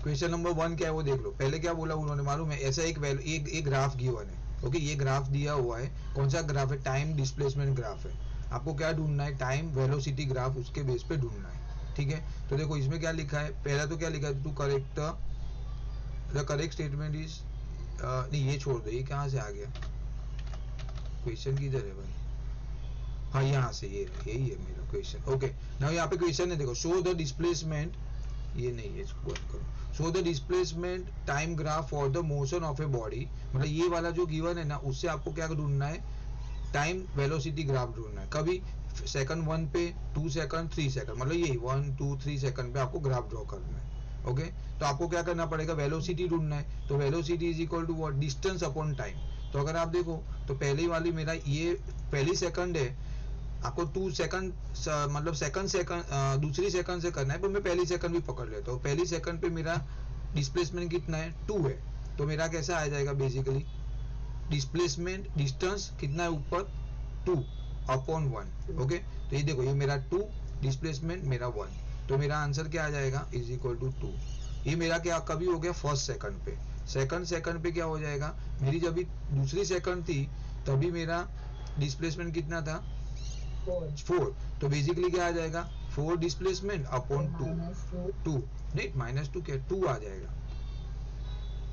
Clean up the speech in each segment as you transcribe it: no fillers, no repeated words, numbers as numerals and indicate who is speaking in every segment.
Speaker 1: Question number 1 क्या है वो देख लो। पहले क्या बोला उन्होंने मालूम है, ऐसा एक वैल्यू एक ग्राफ गिवन है। ओके, ये ग्राफ दिया हुआ है, कौन सा ग्राफ है, टाइम डिस्प्लेसमेंट ग्राफ है। आपको क्या ढूंढना है, टाइम वेलोसिटी ग्राफ, उसके बेस पे ढूंढना है। ठीक है, तो देखो इसमें क्या लिखा है, पहला तो क्या लिखा है, to correct the correct statement is, नहीं ये छोड़ दो, ये कहाँ से आ गया, क्वेश्चन किधर है भाई, हाँ यहाँ से, ये यही है मेरा क्वेश्चन। ओके, नाउ यहाँ पे क्वेश्चन है देखो, शो द डिस्प्लेसमेंट, ये नहीं है, इसको बंद करो। Show the displacement time graph for the motion of a body, मतलब ये वाला जो गिवन है ना, उससे आपको क्या ढूंढना है, टाइम वेलोसिटी ग्राफ ढूंढना है। कभी सेकंड 1 पे, 2 सेकंड, 3 सेकंड, मतलब यही 1 2 3 सेकंड पे आपको ग्राफ ड्रॉ करना है। ओके, तो आपको क्या करना पड़ेगा, वेलोसिटी ढूंढना है। तो velocity is equal to what, distance upon time. तो अगर आप देखो तो पहली वाली मेरा ये पहली सेकंड है, आपको 2 सेकंड मतलब सेकंड दूसरी सेकंड से करना है, पर मैं पहली सेकंड भी पकड़ लेता हूँ। पहली सेकंड पे मेरा डिस्प्लेसमेंट कितना है, 2 है। तो मेरा कैसा आ जाएगा, बेसिकली डिस्प्लेसमेंट डिस्टेंस कितना है ऊपर, 2 अपॉन 1। ओके, तो ये देखो, ये मेरा 2, डिस्प्लेसमेंट मेरा 1, तो मेरा आंसर क्या आ जाएगा, इज इक्वल टू 2। ये मेरा क्या कभी हो गया, फर्स्ट सेकंड पे। सेकंड पे क्या हो जाएगा, मेरी जब भी दूसरी सेकंड थी तभी मेरा डिस्प्लेसमेंट कितना था, 4। तो बेसिकली क्या आ जाएगा, 4 डिस्प्लेसमेंट अपॉन 2 नहीं -2 क्या, 2 आ जाएगा।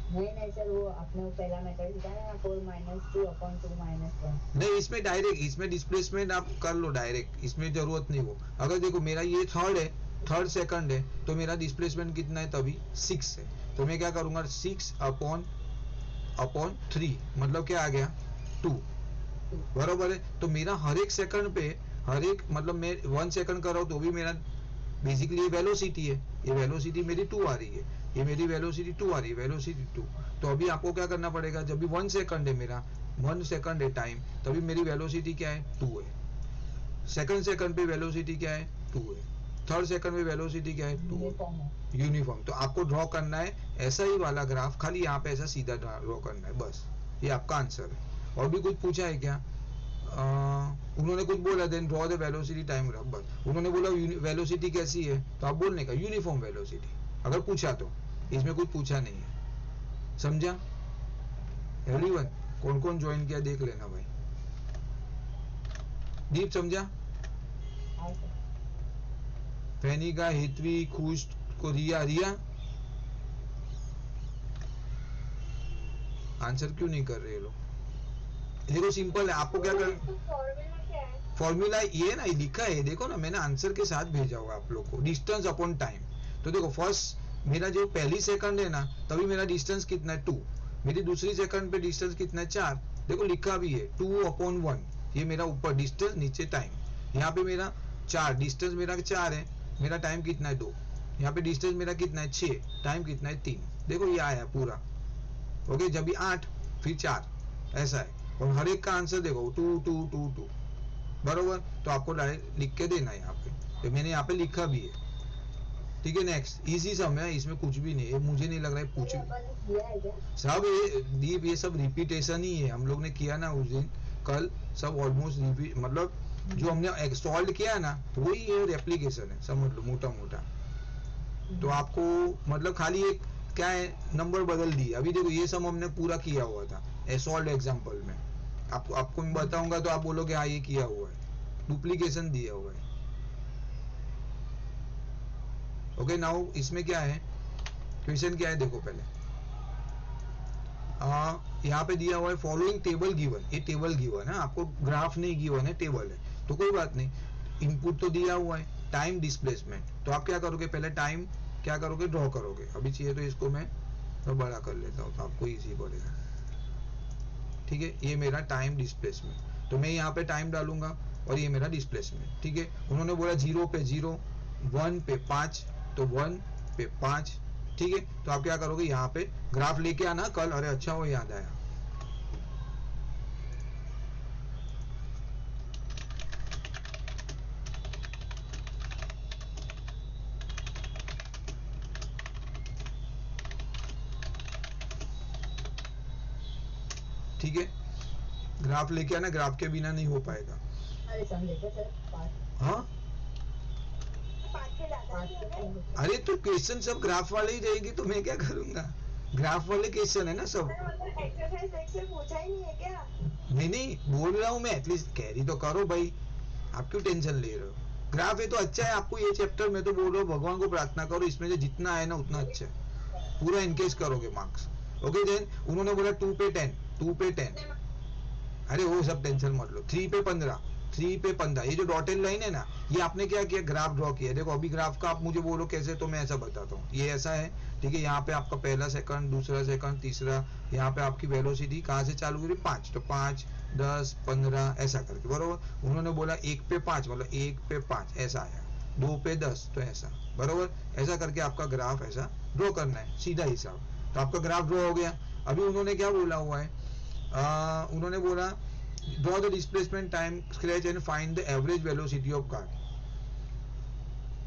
Speaker 2: नहीं सर, वो आपने पहला मेथड दिखाया ना, 4 - 2 अपॉन 2 - 1।
Speaker 1: नहीं, इसमें डायरेक्ट, इसमें डिस्प्लेसमेंट आप कर लो डायरेक्ट, इसमें जरूरत नहीं हो। अगर देखो मेरा ये थर्ड है, थर्ड सेकंड है, तो मेरा डिस्प्लेसमेंट कितना है, तभी 6 है। तो मैं क्या करूंगा, 6 अपॉन 3, मतलब क्या आ गया, 2, बराबर है। तो मेरा हर एक सेकंड पे, हर एक मतलब मैं 1 सेकंड कर रहा हूँ तो भी मेरा बेसिकली ये वेलोसिटी है, ये वेलोसिटी मेरी 2 आ रही है, ये मेरी वेलोसिटी 2 आ रही है, वेलोसिटी 2। तो अभी आपको क्या करना पड़ेगा, जब भी 1 सेकंड है मेरा, 1 सेकंड है टाइम, तभी मेरी वेलोसिटी क्या है, 2 है। सेकंड सेकंड पे वेलोसिटी क्या है, 2 है। थर्ड सेकंड पे वेलोसिटी क्या है, 2 है, यूनिफॉर्म। तो आपको ड्रॉ करना है ऐसा ही वाला ग्राफ, खाली यहाँ पे ऐसा सीधा ड्रॉ करना है, बस ये आपका आंसर है। और भी कुछ पूछा है क्या, उन्होंने कुछ बोला, then draw the velocity time graph, बस उन्होंने बोला वेलोसिटी कैसी है, तो आप बोलने का यूनिफॉर्म वेलोसिटी, अगर पूछा तो। इसमें कुछ पूछा नहीं है, समझा एवरीवन? कौन कौन ज्वाइन किया देख लेना भाई। दीप समझा, फैनिका, हितवी, खुश को, रिया आंसर क्यों नहीं कर रहे लोग? देखो सिंपल है, आपको क्या कर, फॉर्मूला ये ना लिखा है, देखो ना, मैंने आंसर के साथ भेजा हुआ आप लोग को, डिस्टेंस अपॉन टाइम। तो देखो फर्स्ट मेरा जो पहली सेकंड है ना, तभी मेरा डिस्टेंस कितना है, 2। मेरी दूसरी सेकंड पे डिस्टेंस कितना है, 4। देखो लिखा भी है 2 अपॉन 1, ये मेरा ऊपर डिस्टेंस, नीचे टाइम। यहाँ पे मेरा 4, डिस्टेंस मेरा 4 है, मेरा टाइम कितना है, 2। यहाँ पे डिस्टेंस मेरा कितना है, 6, टाइम कितना है, 3। देखो ये आया पूरा। ओके, जब भी 8 फिर 4, ऐसा है। और हर एक का आंसर देखो 2 2 2 2, बरोबर। तो आपको डायरेक्ट लिख के देना है यहाँ पे, तो मैंने यहाँ पे लिखा भी है। ठीक है, नेक्स्ट इजी सम है, इसमें कुछ भी नहीं है, मुझे नहीं लग रहा है कुछ सब ये दीप, ये सब रिपीटेशन ही है, हम लोग ने किया ना उस दिन, कल सब ऑलमोस्ट रिपीट, मतलब जो हमने सॉल्व किया ना वही ये रेप्लीकेशन है, समझ लो मोटा मोटा। तो आपको मतलब खाली एक क्या है, नंबर बदल दिए। अभी देखो ये सब हमने पूरा किया हुआ था सॉल्व एग्जाम्पल में, आपको मैं बताऊंगा तो आप बोलोगे हाँ ये किया हुआ है, डुप्लीकेशन दिया हुआ है। ओके, नाउ इसमें क्या है, क्वेश्चन क्या है देखो पहले, यहाँ पे दिया हुआ है फॉलोइंग टेबल गिवन, ये टेबल गिवन है, आपको ग्राफ नहीं गिवन है, टेबल है, तो कोई बात नहीं। इनपुट तो दिया हुआ है टाइम डिस्प्लेसमेंट, तो आप क्या करोगे, पहले टाइम क्या करोगे, ड्रॉ करोगे। अभी चाहिए तो इसको मैं तो बड़ा कर लेता हूँ, तो आपको इजी पड़ेगा। ठीक है, ये मेरा टाइम डिस्प्लेसमेंट, तो मैं यहाँ पे टाइम डालूंगा और ये मेरा डिस्प्लेसमेंट। ठीक है, उन्होंने बोला 0 पे 0, 1 पे 5, तो 1 पे 5। ठीक है, तो आप क्या करोगे, यहाँ पे ग्राफ लेके आना कल, अरे अच्छा वो याद आया। ठीक है, ग्राफ लेके आना, ग्राफ के बिना नहीं हो पाएगा।
Speaker 2: अरे समझे क्या सर,
Speaker 1: हाँ
Speaker 2: 5 से 10।
Speaker 1: अरे तो क्वेश्चन सब ग्राफ वाले ही रहेगी तो मैं क्या करूंगा, ग्राफ वाले क्वेश्चन है ना सब।
Speaker 2: एक्सरसाइज 1 से पूछा ही नहीं है क्या?
Speaker 1: नहीं नहीं बोल रहा हूँ मैं, एटलीस्ट कैरी तो करो भाई, आप क्यों टेंशन ले रहे हो। ग्राफ है तो अच्छा है आपको ये चैप्टर, मैं तो बोल रहा हूँ भगवान को प्रार्थना करो इसमें से जितना आए ना उतना अच्छा है, पूरा इनकेस करोगे मार्क्स। ओके देन उन्होंने बोला 2 पे 10, 2 पे 10, अरे वो सब टेंशन मत लो। 3 पे 15, 3 पे 15, ये जो डॉटेड लाइन है ना, ये आपने क्या किया, ग्राफ ड्रॉ किया। देखो अभी ग्राफ का आप मुझे बोलो कैसे, तो मैं ऐसा बताता हूँ। ये ऐसा है, ठीक है, यहाँ पे आपका पहला सेकंड, दूसरा सेकंड, तीसरा, यहाँ पे आपकी वेलोसिटी कहाँ से चालू हुई, 5, तो 5, 10, 15 ऐसा करके, बरोबर। उन्होंने बोला 1 पे 5, मतलब 1 पे 5 ऐसा आया, 2 पे 10 तो ऐसा, बरोबर। ऐसा करके आपका ग्राफ ऐसा ड्रॉ करना है, सीधा हिसाब। तो आपका ग्राफ ड्रॉ हो गया। अभी उन्होंने क्या बोला हुआ है, उन्होंने बोला draw the displacement time scratch and find the average velocity of car।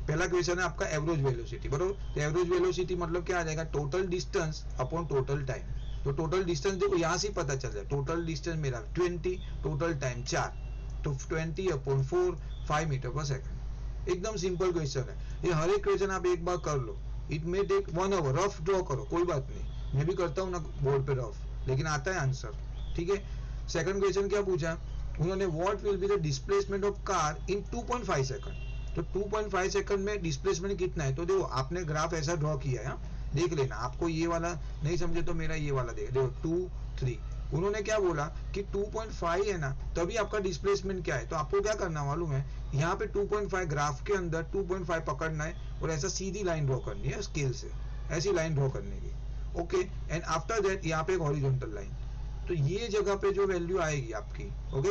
Speaker 1: पहला क्वेश्चन है आपका एवरेज वेलोसिटी, बरोबर। तो एवरेज वेलोसिटी मतलब क्या आ जाएगा, total distance upon total time. तो टोटल डिस्टेंस देखो यहाँ से पता चल जाए, टोटल डिस्टेंस मेरा 20, टोटल टाइम 4, तो 20 अपॉन 4, 5 मीटर पर सेकंड। एकदम सिंपल क्वेश्चन है ये, हर एक क्वेश्चन आप एक बार कर लो। It may take 1 hour, rough draw करो कोई बात नहीं, मैं भी करता हूँ ना बोर्ड पे रफ, लेकिन आता है आंसर, ठीक है। सेकंड क्वेश्चन क्या पूछा उन्होंने, what will be the displacement of car in 2.5 second. तो 2.5 सेकंड में डिस्प्लेसमेंट कितना है, तो देखो आपने ग्राफ ऐसा ड्रॉ किया है, देख लेना। आपको ये वाला नहीं समझे तो मेरा ये वाला देखो, 2, 3। उन्होंने क्या बोला कि 2.5 है ना, तभी आपका डिस्प्लेसमेंट क्या है। तो आपको क्या करना मालूम है, यहाँ पे 2.5 ग्राफ के अंदर 2.5 पकड़ना है और ऐसा सीधी लाइन ड्रॉ करनी है स्केल से, ऐसी लाइन ड्रॉ करने की। ओके, एंड आफ्टर दैट यहाँ पे एक हॉरिजॉन्टल लाइन। तो ये जगह पे जो वैल्यू आएगी आपकी, ओके,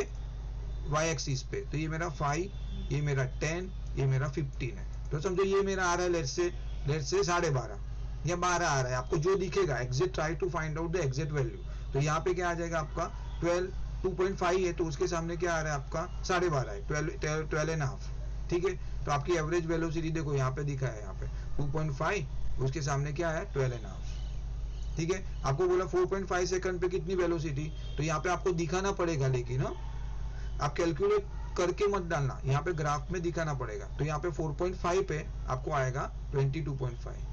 Speaker 1: वाई एक्सिस पे, तो ये मेरा 5, ये मेरा 10, ये मेरा 15 है। तो समझो ये मेरा आ रहा है लेट से 12.5 या 12 आ रहा है, आपको जो दिखेगा exact, try to find out the exact value. तो यहाँ पे क्या आ जाएगा आपका 12, 2.5 है तो उसके सामने क्या आ रहा है आपका 12.5 है, 12.5, ठीक है। तो आपकी एवरेज वेलोसिटी देखो यहाँ पे दिखा है, यहाँ पे 2.5, उसके सामने क्या है 12.5, ठीक है। आपको बोला 4.5 सेकंड पे कितनी वेलोसिटी, तो यहाँ पे आपको दिखाना पड़ेगा, लेकिन आप कैलकुलेट करके मत डालना, यहाँ पे ग्राफ में दिखाना पड़ेगा। तो यहाँ पे 4.5 पे आपको आएगा 22.5।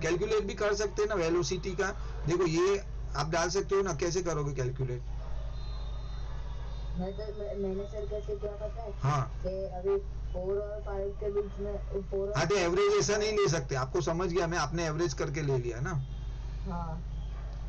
Speaker 1: कैलकुलेट भी कर सकते हैं ना वेलोसिटी का, देखो ये आप डाल सकते हो ना, कैसे करोगे कैलकुलेट।
Speaker 2: मैंने सर कैसे किया पता है,
Speaker 1: हाँ
Speaker 2: कि अभी 4 और 5 के बीच में 4
Speaker 1: हाँ, तो एवरेज ऐसा नहीं ले सकते, आपको समझ गया मैं, आपने एवरेज करके ले लिया ना।
Speaker 2: हाँ,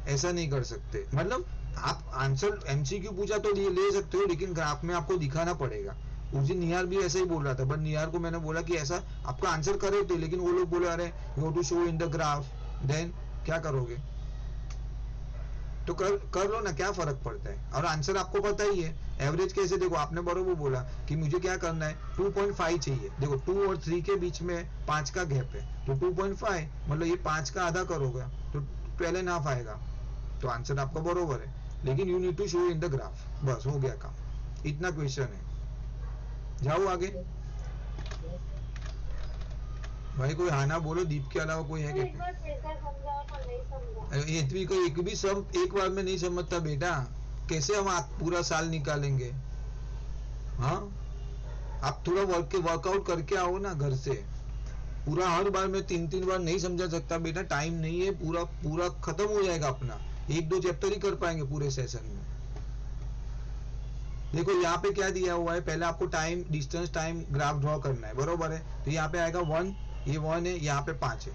Speaker 1: ऐसा नहीं कर सकते, मतलब आप आंसर एमसीक्यू पूछा तो ले सकते हो, लेकिन ग्राफ में आपको दिखाना पड़ेगा। उस दिन निहार भी ऐसा ही बोल रहा था, बट निहार को मैंने बोला कि ऐसा आपका आंसर करेक्ट है, लेकिन वो लोग बोले अरे you to show in the graph, then क्या करोगे। तो कर लो ना, क्या फर्क पड़ता है, और आंसर आपको पता ही है। एवरेज कैसे, देखो आपने बरोबर बोला कि मुझे क्या करना है, 2.5 चाहिए। देखो 2 और 3 के बीच में 5 का गैप है, तो 2.5 मतलब ये 5 का आधा करोगे तो 12.5 आएगा। तो आंसर आपका बरोबर है, लेकिन you need to show in the graph, बस हो गया काम, इतना क्वेश्चन है। जाओ आगे भाई, कोई हाना बोलो, दीप के अलावा कोई है क्या। ये को एक भी सब एक बार में नहीं समझता बेटा, कैसे हम पूरा साल निकालेंगे। हाँ, आप थोड़ा वर्कआउट करके आओ ना घर से, पूरा हर बार में 3 बार नहीं समझा सकता बेटा, टाइम नहीं है, पूरा खत्म हो जाएगा अपना, 1-2 चैप्टर ही कर पाएंगे पूरे सेशन में। देखो यहाँ पे क्या दिया हुआ है, पहले आपको time distance time graph draw करना है, बरोबर है। तो यहाँ पे आएगा 1, ये 1 है, यहाँ पे 5 है,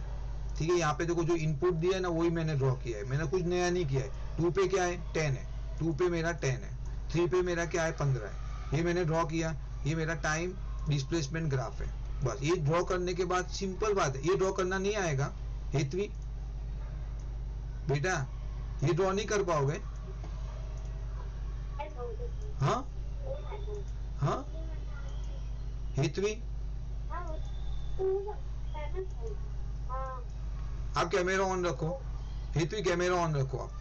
Speaker 1: ठीक है। यहाँ पे देखो जो इनपुट दिया है ना वही मैंने ड्रॉ किया है, मैंने कुछ नया नहीं किया है। 2 पे क्या है 10 है, 2 पे मेरा 10 है, 3 पे मेरा क्या है 15 है, ये मैंने ड्रॉ किया। ये मेरा टाइम डिस्प्लेसमेंट ग्राफ है, बस ये ड्रॉ करने के बाद सिंपल बात है। ये ड्रॉ करना नहीं आएगा हेतवी बेटा, ये ड्रॉ नहीं कर पाओगे। हाँ हाँ हेतवी, आप कैमरा ऑन रखो, हेतवी कैमरा ऑन रखो आप,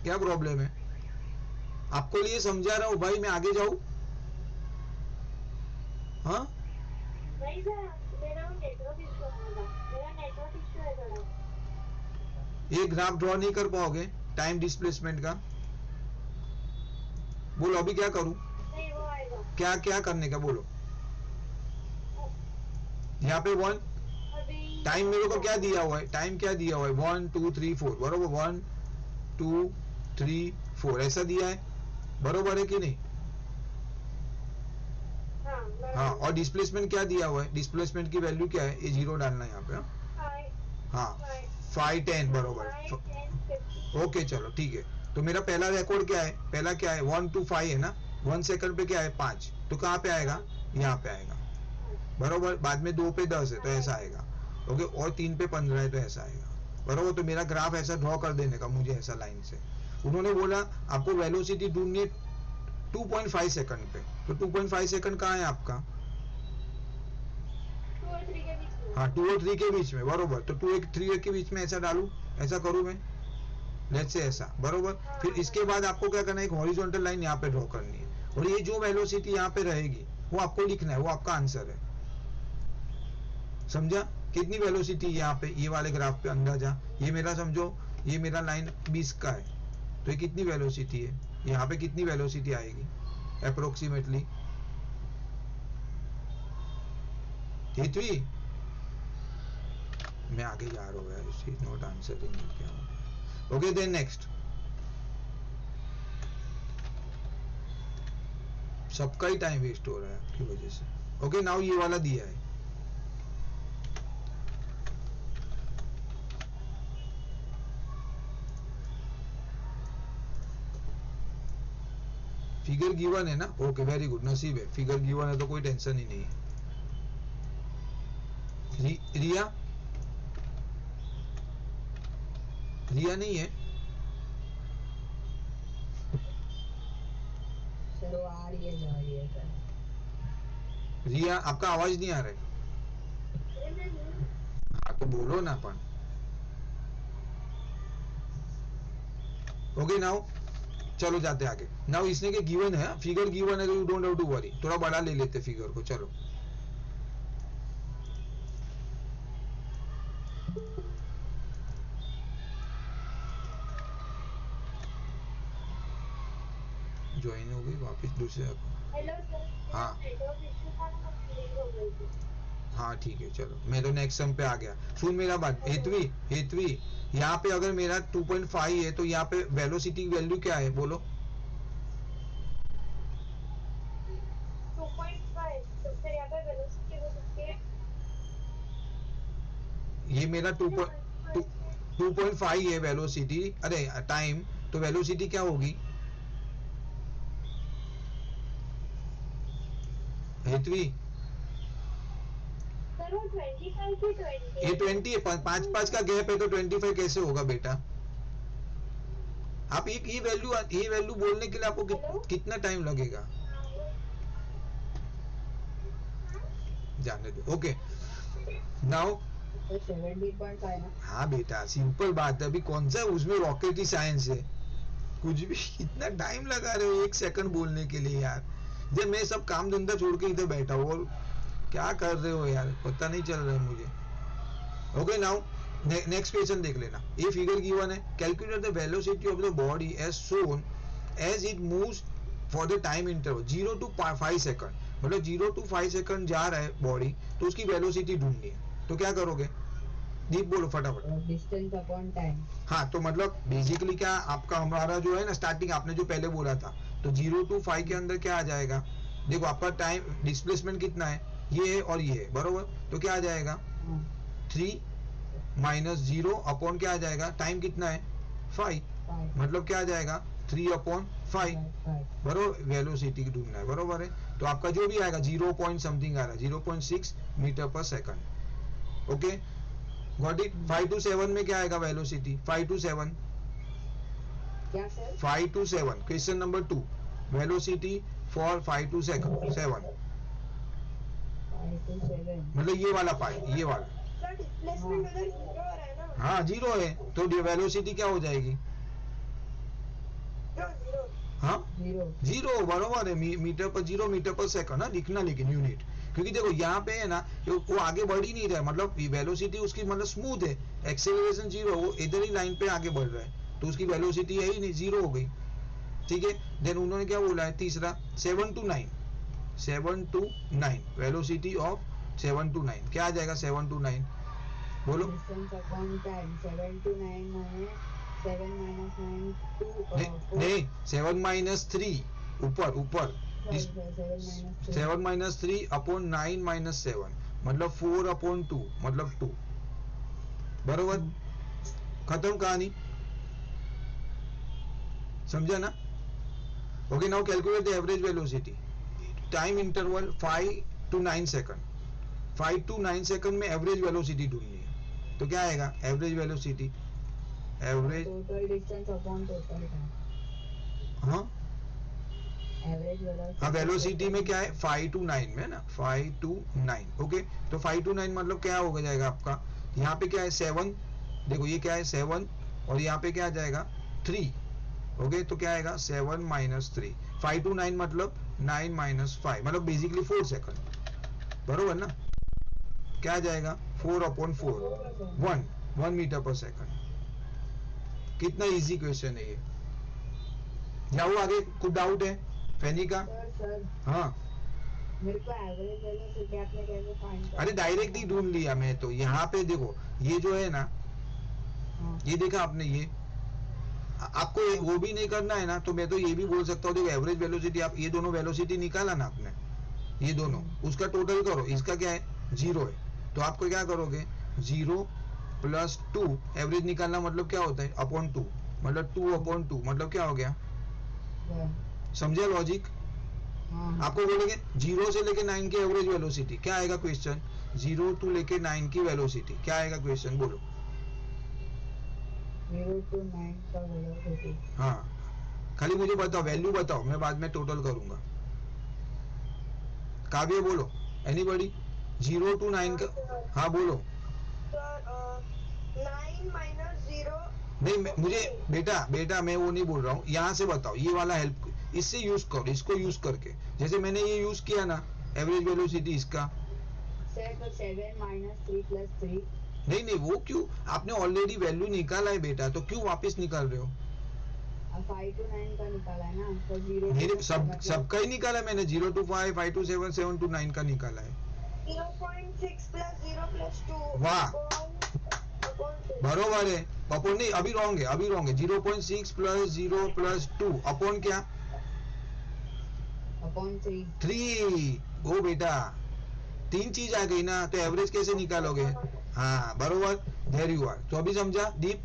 Speaker 1: क्या प्रॉब्लम है। आपको लिए समझा रहा हूँ भाई, मैं आगे जाऊँ। हाँ
Speaker 2: नहीं सर, मेरा नेटवर्क इशू है थोड़ा।
Speaker 1: ये ग्राफ ड्रॉ नहीं कर पाओगे टाइम डिस्प्लेसमेंट का, बोलो अभी क्या करूं।
Speaker 2: नहीं वो आएगा,
Speaker 1: क्या क्या करने का बोलो। यहाँ पे 1, टाइम मेरे को क्या दिया हुआ है, टाइम क्या दिया हुआ है 1 2 3 4 बरोबर, 1 2 3 4 ऐसा दिया है, बरोबर है कि नहीं? हाँ, और डिस्प्लेसमेंट क्या दिया हुआ है, डिस्प्लेसमेंट की वैल्यू क्या है, ये 0 डालना है यहाँ पे। हाँ 5 10 बरोबर। ओके चलो ठीक है, तो मेरा पहला रिकॉर्ड क्या है, पहला क्या है 1 2 5 है ना, 1 सेकंड पे क्या है 5, तो कहाँ पे आएगा, यहाँ पे आएगा, बरोबर। बाद में 2 पे 10 है तो ऐसा आएगा, ओके, और 3 पे 15 है तो ऐसा आएगा, बरोबर। तो मेरा ग्राफ ऐसा ड्रॉ कर देने का मुझे, ऐसा लाइन से। उन्होंने बोला आपको वेलोसिटी ढूंढनी है 2.5 सेकंड पे, तो 2.5 सेकंड कहाँ है आपका,
Speaker 2: 2 और 3 के बीच में।
Speaker 1: हाँ 2 और 3 के बीच में, बरोबर। तो 2 और 3 के बीच में ऐसा डालू, ऐसा करूँ मैं, लेट्स से ऐसा, बरोबर। फिर इसके बाद आपको क्या करना है, एक हॉरिजॉन्टल लाइन यहाँ पे ड्रॉ करनी है, और ये जो वेलोसिटी यहाँ पे रहेगी वो आपको लिखना है, वो आपका आंसर है, समझा? कितनी वेलोसिटी यहाँ पे, ये वाले ग्राफ पे अंदाजा, ये मेरा समझो, ये मेरा लाइन 20 का है, तो ये कितनी वेलोसिटी है, यहाँ पे कितनी वेलोसिटी आएगी अप्रोक्सीमेटली, मैं आगे जा रहा हूँ यार, शी इज नॉट आंसरिंग, क्या हो गया? ओके देन नेक्स्ट, सबका ही टाइम वेस्ट हो रहा है आपकी वजह से। ओके नाउ ये वाला दिया है, फिगर गिवन है ना, ओके वेरी गुड, नसीब है, फिगर गिवन है तो कोई टेंशन ही नहीं है। रिया, रिया नहीं है,
Speaker 2: सर वो आ रही है, जा रही है सर।
Speaker 1: रिया आपका आवाज नहीं आ रहा है, हाँ तो बोलो ना अपन। ओके नाउ चलो जाते आगे। नाउ इसने के गिवन है, फिगर गिवन है तो you don't have to worry, थोड़ा बड़ा ले लेते फिगर को, चलो ज्वाइन हो गई वापस दूसरे।
Speaker 2: Hello sir.
Speaker 1: हाँ
Speaker 2: नेटवर्क इशू था ना, क्लियर हो गई थी।
Speaker 1: हाँ ठीक है चलो, मैं तो नेक्स्ट सम पे आ गया। सुन मेरा बात, हेतवी हेतवी, यहाँ पे अगर मेरा 2.5 है तो यहाँ पे वेलोसिटी की वैल्यू क्या है बोलो?
Speaker 2: 2.5, तो फिर यहाँ पे वेलोसिटी हो सकती है।
Speaker 1: ये मेरा 2.5 है वेलोसिटी, अरे टाइम, तो वेलोसिटी क्या होगी हेतवी?
Speaker 2: सर वो 25 की 20
Speaker 1: ये 20 है, 5 का गैप है तो 25 कैसे होगा बेटा? आप एक ये वैल्यू बोलने के लिए आपको कितना टाइम लगेगा, जाने दो। ओके नाउ,
Speaker 2: 17.5 ना।
Speaker 1: हाँ बेटा सिंपल बात है, अभी कौन सा उसमें रॉकेट साइंस है, कुछ भी इतना टाइम लगा रहे हो 1 सेकंड बोलने के लिए यार, जब मैं सब काम धंधा छोड़ के इधर बैठा हूँ और क्या कर रहे हो यार, पता नहीं चल रहा है मुझे। ओके नाउ नेक्स्ट क्वेश्चन देख लेना, ये फिगर गिवन है, calculate the velocity of the body as shown as it moves for the time interval 0 to 5 second, मतलब 0 to 5 सेकंड जा रहा है बॉडी, तो उसकी वेलोसिटी ढूंढनी है, तो क्या करोगे? दीप बोलो फटाफट।
Speaker 2: Distance upon time.
Speaker 1: हाँ तो मतलब बेसिकली क्या आपका हमारा जो है ना स्टार्टिंग आपने जो पहले बोला था, तो 0 to 5 के अंदर क्या आ जाएगा, देखो आपका टाइम डिस्प्लेसमेंट कितना है, ये है और ये है, बरोबर, तो क्या आ जाएगा 3 माइनस 0 अपॉन क्या आ जाएगा, टाइम कितना है 5, मतलब क्या आ जाएगा 3/5, बरोबर, वेलोसिटी की ढूंढना है, बरोबर है। तो आपका जो भी आएगा 0 पॉइंट समथिंग आ रहा है, 0.6 metre per second. Okay got it. 5 to 7 में क्या आएगा वेलोसिटी, 5 to 7,
Speaker 2: क्या sir?
Speaker 1: 5 to 7 question number 2, velocity for 5 to 7,
Speaker 2: 5 to 7
Speaker 1: मतलब ये वाला पार्ट, ये वाला,
Speaker 2: सर डिस्प्लेसमेंट उधर 0 आ रहा है ना।
Speaker 1: हाँ 0 है, तो वेलोसिटी क्या हो जाएगी,
Speaker 2: 0
Speaker 1: हाँ
Speaker 2: 0
Speaker 1: 0, बरोबर है, मीटर पर 0 मीटर पर सेकंड ना लिखना, लेकिन यूनिट, क्योंकि देखो यहाँ पे है ना वो आगे बढ़ ही नहीं रहा है, मतलब वेलोसिटी उसकी मतलब स्मूथ है, एक्सेलरेशन 0, वो इधर ही लाइन पे आगे बढ़ रहा है, तो उसकी वेलोसिटी है ही नहीं, 0 हो गई, ठीक है। देन उन्होंने क्या बोला है तीसरा, 7 to 9 वेलोसिटी ऑफ 7 to 9 क्या आ जाएगा? 7 to 9 बोलो।
Speaker 2: डिस्टेंस अपॉन टाइम 7 to 9 माने 7 minus 9 to
Speaker 1: नहीं 7 minus 3 ऊपर ऊपर 7 minus 3 अपॉन 9 minus 7 मतलब 4 अपॉन 2 मतलब 2 बरोबर। खत्म कहानी, समझा ना? Okay now calculate the average velocity. Time interval 5 to 9 second. 5 to 9 second में एवरेज वेलोसिटी ढूंढनी है, तो क्या आएगा? Average velocity average
Speaker 2: total distance upon total time.
Speaker 1: हाँ
Speaker 2: एवरेज वेलोसिटी,
Speaker 1: हाँ वेलोसिटी में क्या है? 5 to 9 में ना, 5 to 9 ओके। तो 5 to 9 मतलब क्या हो जाएगा आपका? यहाँ पे क्या है? 7, देखो ये क्या है? 7 और यहाँ पे क्या आ जाएगा? 3 ओके। तो क्या आएगा? 7 minus 3। 5 to 9 मतलब 9 minus 5 मतलब बेसिकली 4 सेकंड, बरोबर ना? क्या आ जाएगा? 4 अपॉन 4 1 मीटर पर सेकंड। कितना इजी क्वेश्चन है ये। जाओ आगे, कुछ डाउट है फैनी का?
Speaker 2: सर
Speaker 1: हाँ
Speaker 2: मेरे को एवरेज वेलोसिटी आपने कैसे फाइंड किया?
Speaker 1: अरे डायरेक्ट ही ढूंढ लिया मैं तो। यहाँ पे देखो ये जो है ना, ये देखा आपने, ये आपको वो भी नहीं करना है ना, तो मैं तो ये भी बोल सकता हूँ देखो एवरेज वेलोसिटी, आप ये दोनों वेलोसिटी निकाला ना आपने, ये दोनों, उसका टोटल करो। इसका क्या है? 0 है, तो आपको क्या करोगे? 0 प्लस 2 एवरेज निकालना मतलब क्या होता है? अपॉन 2 मतलब 2 अपॉन 2 मतलब क्या हो गया? समझे लॉजिक? आपको बोलेंगे 0 से लेके 9 की एवरेज वेलोसिटी, क्या आएगा क्वेश्चन? 0 टू लेके 9 की वेलोसिटी क्या आएगा क्वेश्चन? बोलो।
Speaker 2: 0 to 9 का वेलोसिटी।
Speaker 1: हाँ खाली मुझे बताओ, वैल्यू बताओ, मैं बाद में टोटल करूंगा। काव्य बोलो, एनीबॉडी? 0 to 9 का, हाँ बोलो।
Speaker 3: Sir 9 minus 0।
Speaker 1: नहीं मुझे बेटा मैं वो नहीं बोल रहा हूँ, यहाँ से बताओ, ये वाला हेल्प इससे यूज करो, इसको यूज करके, जैसे मैंने ये यूज किया ना एवरेज वेलोसिटी इसका।
Speaker 2: सर तो 7 minus 3 plus 3।
Speaker 1: नहीं वो क्यों? आपने ऑलरेडी वैल्यू निकाला है बेटा, तो क्यों वापस निकाल रहे हो?
Speaker 2: 5 to 9 का निकाला है ना, तो 0
Speaker 1: मेरे सबका ही निकाला मैंने। 0 to 5, 5 to 7, 7 to 9 का निकाला है।
Speaker 3: 0.6 plus 0 plus 2।
Speaker 1: वाह बरोबर है। अपॉन नहीं, अभी रॉन्ग है 0.6 प्लस 0 प्लस 2 अपॉन क्या?
Speaker 2: अपॉन
Speaker 1: 3। ओ बेटा 3 चीज आ गई ना, तो एवरेज कैसे निकालोगे? हाँ बरोबर, देयर यू आर। तो अभी समझा दीप?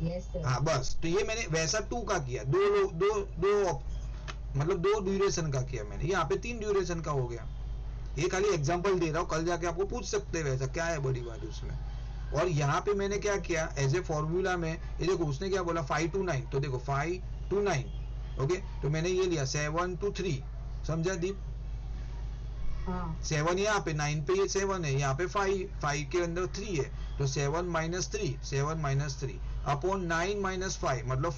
Speaker 2: Yes sir.
Speaker 1: हाँ बस, तो ये मैंने वैसा 2 का किया, दो मतलब 2 ड्यूरेशन का किया मैंने, यहाँ पे 3 ड्यूरेशन का हो गया। ये खाली एग्जांपल दे रहा हूँ, कल जाके आपको पूछ सकते हैं वैसा, क्या है बड़ी बात उसमें। और यहाँ पे मैंने क्या किया एज ए फॉर्मूला में, ये देखो उसने क्या बोला 5 to 9, तो देखो 5 to 9 ओके, तो मैंने ये लिया 7 to 3, समझा दीप?
Speaker 2: हाँ
Speaker 1: 7 यहाँ पे, 9 पे ये 7 है, यहाँ पे 5 के अंदर 3 है, तो 7 minus 3 अपॉन 9 minus 5 मतलब